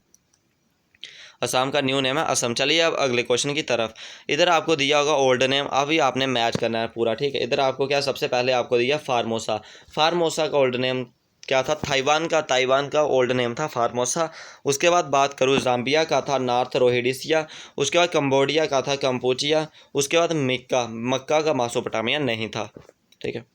असम का न्यू नेम है असम। चलिए अब अगले क्वेश्चन की तरफ। इधर आपको दिया होगा ओल्ड नेम, अभी आपने मैच करना है पूरा, ठीक है। इधर आपको क्या, सबसे पहले आपको दिया फार्मोसा। फार्मोसा का ओल्ड नेम क्या था? ताइवान का ओल्ड नेम था फार्मोसा। उसके बाद बात करूँ जाम्बिया का था नॉर्थ रोहिडिसिया। उसके बाद कंबोडिया का था कंपूचिया। उसके बाद मक्का का मेसोपोटामिया नहीं था, ठीक है।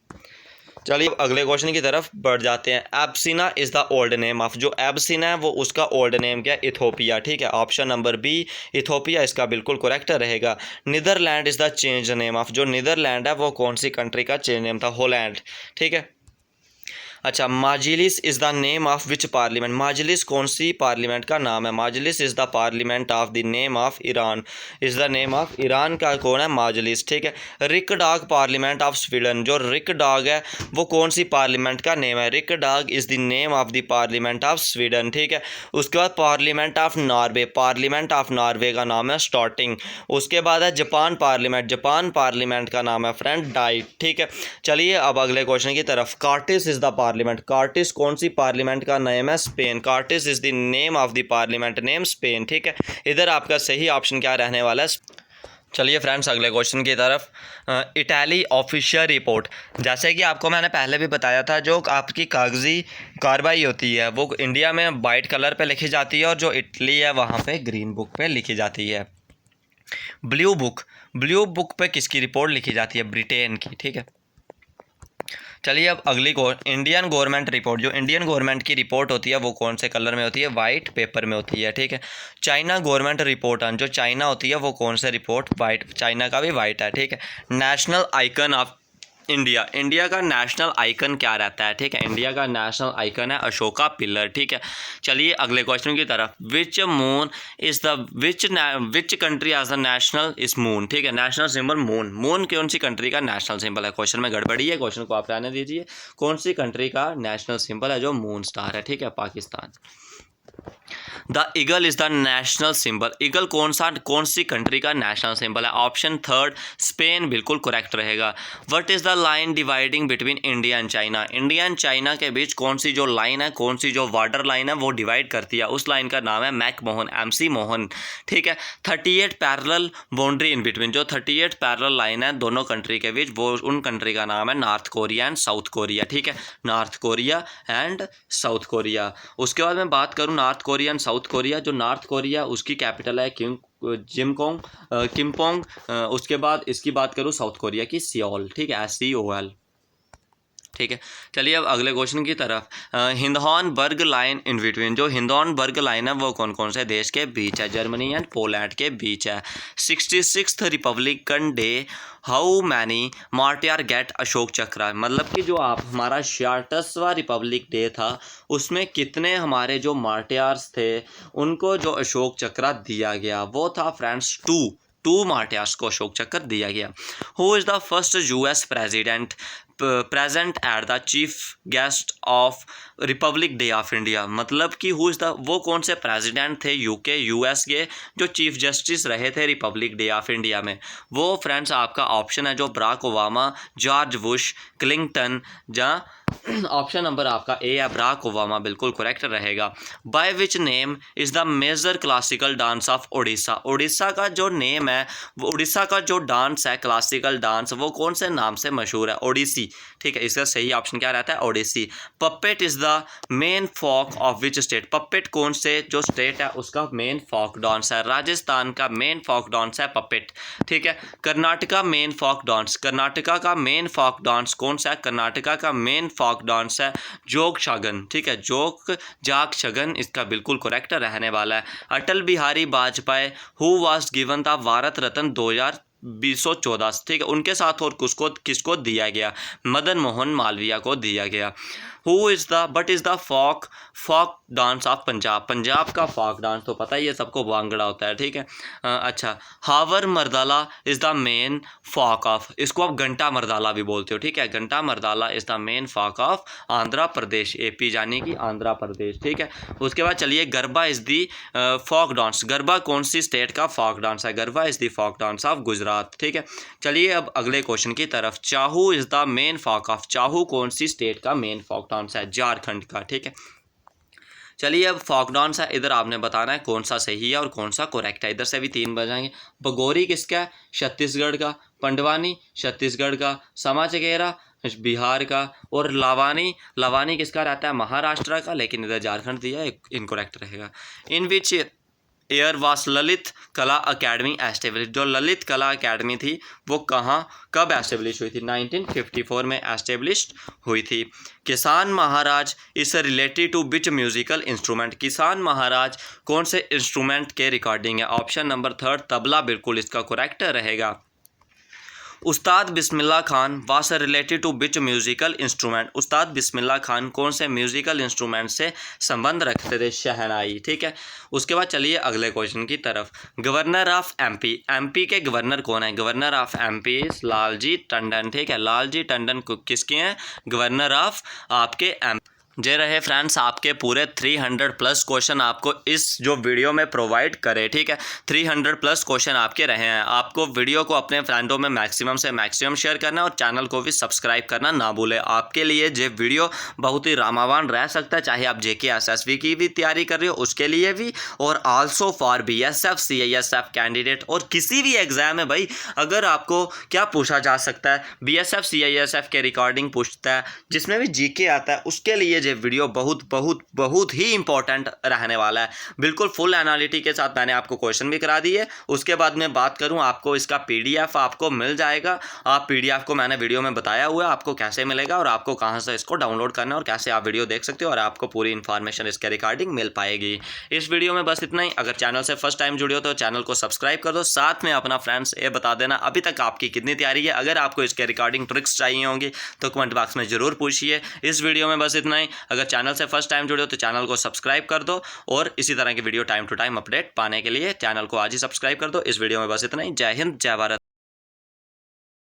चलिए अगले क्वेश्चन की तरफ बढ़ जाते हैं। Abyssinia is the old name of. जो एब्सिना है वो उसका ओल्ड नेम क्या? इथोपिया, ठीक है, ऑप्शन नंबर बी इथोपिया इसका बिल्कुल करेक्ट रहेगा। Netherland is the change name of. जो नीदरलैंड है वो कौन सी कंट्री का चेंज नेम था? हॉलैंड, ठीक है। अच्छा, Majlis is the name of which parliament. Majlis कौन सी पार्लियामेंट का नाम है? Majlis is the parliament of the name of Iran. Is the name of Iran का कौन है? माजिलिस, ठीक है। Riksdag parliament of Sweden. जो रिकडॉग है वो कौन सी पार्लियामेंट का नेम है? Riksdag is the name of the parliament of Sweden, ठीक है। उसके बाद parliament of Norway. Parliament of Norway का नाम है स्टॉर्टिंग। उसके बाद है जापान पार्लियामेंट। जापान पार्लियामेंट का नाम है फ्रेंड डाइट, ठीक है। चलिए अब अगले क्वेश्चन की तरफ। Curtis is the parliament. Curtis कौन सी पार्लियामेंट का नेम है? Spain. Curtis is the name of the parliament name Spain, ठीक है। इधर आपका सही ऑप्शन क्या रहने वाला है? चलिए फ्रेंड्स अगले क्वेश्चन की तरफ। Italy official report. जैसे कि आपको मैंने पहले भी बताया था, जो आपकी कागजी कार्रवाई होती है वो इंडिया में वाइट कलर पे लिखी जाती है और जो इटली है वहाँ पे ग्रीन बुक पे लिखी जाती है। ब्लू बुक पे किसकी रिपोर्ट लिखी जाती है? ब्रिटेन की, ठीक है। चलिए अब अगली को इंडियन गवर्नमेंट रिपोर्ट। जो इंडियन गवर्नमेंट की रिपोर्ट होती है वो कौन से कलर में होती है? वाइट पेपर में होती है, ठीक है। China government report on. जो चाइना होती है वो कौन से रिपोर्ट? वाइट, चाइना का भी वाइट है, ठीक है। National icon of India. India का नेशनल आइकन क्या रहता है? ठीक है, इंडिया का नेशनल आइकन है अशोका पिलर, ठीक है। चलिए अगले क्वेश्चन की तरफ। Which moon is the which country as the national is moon, ठीक है। National symbol moon. मून कौन सी कंट्री का नेशनल सिंबल है? क्वेश्चन में गड़बड़ी है, क्वेश्चन को आप रहने दीजिए। कौन सी कंट्री का नेशनल सिंबल है जो मून स्टार है? ठीक है, Pakistan. The eagle is the national symbol. Eagle कौन सी कंट्री का नेशनल सिंबल है? ऑप्शन थर्ड स्पेन बिल्कुल करेक्ट रहेगा। What is the line dividing between India and China. India and China के बीच कौन सी जो लाइन है, कौन सी जो वाटर लाइन है वो डिवाइड करती है? उस लाइन का नाम है मैकमोहन, MC मोहन, ठीक है। 38 पैरेलल बाउंड्री इन बिटवीन। जो 38 पैरेलल लाइन है दोनों कंट्री के बीच, वो उन कंट्री का नाम है north Korea and south Korea, ठीक है। North Korea and south Korea. उसके बाद मैं बात करूँ north Korea and south Korea. जो नॉर्थ कोरिया उसकी कैपिटल है किम्पोंग। उसके बाद इसकी बात करूँ साउथ कोरिया की सियोल, ठीक है, SCOL, ठीक है। चलिए अब अगले क्वेश्चन की तरफ। Hindenburg line in between. जो हिंडनबर्ग लाइन है वो कौन कौन से देश के बीच है? जर्मनी एंड पोलैंड के बीच है। 66th republican day how many martyr get Ashok Chakra. मतलब कि जो आप हमारा 66वां रिपब्लिक डे था उसमें कितने हमारे जो मार्टियर्स थे उनको जो अशोक चक्र दिया गया वो था फ्रेंड्स 2 मार्टियर्स को अशोक चक्र दिया गया। Who is the first US president present at the chief guest of Republic day of India. मतलब कि हु इज़ द, वो कौन से प्रेसिडेंट थे US के जो चीफ जस्टिस रहे थे रिपब्लिक डे ऑफ इंडिया में? वो फ्रेंड्स आपका ऑप्शन है जो Barack Obama, George Bush, Clinton, जहाँ ऑप्शन नंबर आपका ए है बराक ओबामा बिल्कुल करेक्ट रहेगा। By which name is the major classical dance of Odisha. Odisha का जो नेम है, वो ओडिशा का जो डांस है क्लासिकल डांस, वो कौन से नाम से मशहूर है? ओडिसी, ठीक है। इसका सही ऑप्शन क्या रहता है? Odissi. Puppet is the main folk of which state. Puppet कौन से जो स्टेट है उसका मेन फोक डांस है? राजस्थान का मेन फोक डांस है पपेट, ठीक है। Karnataka main folk dance. Karnataka का मेन फोक डांस कौन सा है? कर्नाटका का मेन फोक डांस है जोग शगन, ठीक है, जाग शगन इसका बिल्कुल करेक्ट रहने वाला है। Atal Bihari Vajpayee who was given the Bharat Ratna 2014, ठीक है। उनके साथ और किसको दिया गया? मदन मोहन मालवीय को दिया गया। Who is the but is the folk dance of Punjab? Punjab का फोक डांस तो पता ही है सबको, भांगड़ा होता है, ठीक है। अच्छा, हावर Mardala is the main folk of, इसको आप घंटा मर्दाला भी बोलते हो, ठीक है। Ghanta Mardala is the main folk of Andhra Pradesh, AP यानी कि आंध्र प्रदेश, ठीक है। उसके बाद चलिए, Garba is the folk dance, Garba कौन सी स्टेट का फोक डांस है? Garba is the folk dance of Gujarat, ठीक है। चलिए अब अगले क्वेश्चन की तरफ। Chhau is the main folk of, Chhau कौन सी स्टेट का मेन फोक डांस है? झारखंड का, ठीक है। चलिए अब फोक डांस है, इधर आपने बताना है कौन सा सही है और कौन सा करेक्ट है। इधर से भी 3 बजाएंगे। बगोरी किसका है? छत्तीसगढ़ का। पंडवानी छत्तीसगढ़ का। समा चकेरा बिहार का। और लावानी किसका रहता है? महाराष्ट्र का, लेकिन इधर झारखंड दिया है, इनकरेक्ट रहेगा। इन विच एयर वास ललित कला अकेडमी एस्टेब्लिश, जो ललित कला अकेडमी थी वो कब एस्टेब्लिश हुई थी? 1954 में एस्टेब्लिश हुई थी। Kishan Maharaj is related to which musical instrument, Kishan Maharaj कौन से इंस्ट्रूमेंट के रिकॉर्डिंग है? ऑप्शन नंबर 3 तबला बिल्कुल इसका करेक्ट रहेगा। उस्ताद Bismillah Khan was related to which musical instrument, Ustad Bismillah Khan कौन से म्यूजिकल इंस्ट्रूमेंट से संबंध रखते थे? शहनाई, ठीक है। उसके बाद चलिए अगले क्वेश्चन की तरफ। गवर्नर ऑफ MP, MP के गवर्नर कौन है? Governor of MP Lalji Tandon, ठीक है। लालजी टंडन किसके हैं? गवर्नर ऑफ आपके MP। जे रहे फ्रेंड्स आपके पूरे 300+ क्वेश्चन आपको इस जो वीडियो में प्रोवाइड करे, ठीक है। 300+ क्वेश्चन आपके रहे हैं। आपको वीडियो को अपने फ्रेंडों में मैक्सिमम से मैक्सिमम शेयर करना और चैनल को भी सब्सक्राइब करना ना भूलें। आपके लिए ये वीडियो बहुत ही रामावान रह सकता है, चाहे आप JK SSB की भी तैयारी कर रहे हो उसके लिए भी, और also for BSF CISF candidate और किसी भी एग्जाम में। भाई अगर आपको क्या पूछा जा सकता है? BSF CISF के रिकॉर्डिंग पूछता है, जिसमें भी GK आता है, उसके लिए ये वीडियो बहुत ही इंपॉर्टेंट रहने वाला है। बिल्कुल फुल एनालिटिक के साथ मैंने आपको क्वेश्चन भी करा दिए। उसके बाद मैं बात करूं, आपको इसका PDF आपको मिल जाएगा। आप PDF को मैंने वीडियो में बताया हुआ है आपको कैसे मिलेगा और आपको कहां से इसको डाउनलोड करना है और कैसे आप वीडियो देख सकते हो, और आपको पूरी इन्फॉर्मेशन इसके रिकॉर्डिंग मिल पाएगी। इस वीडियो में बस इतना ही। अगर चैनल से फर्स्ट टाइम जुड़े हो तो चैनल को सब्सक्राइब कर दो। साथ में अपना फ्रेंड्स ये बता देना अभी तक आपकी कितनी तैयारी है। अगर आपको इसके रिकॉर्डिंग ट्रिक्स चाहिए होंगी तो कमेंट बॉक्स में जरूर पूछिए। इस वीडियो में बस इतना ही। अगर चैनल से फर्स्ट टाइम जुड़े हो तो चैनल को सब्सक्राइब कर दो, और इसी तरह की video time to time update पाने के लिए चैनल को आज ही सब्सक्राइब कर दो। इस वीडियो में बस इतना ही। जय हिंद, जय भारत।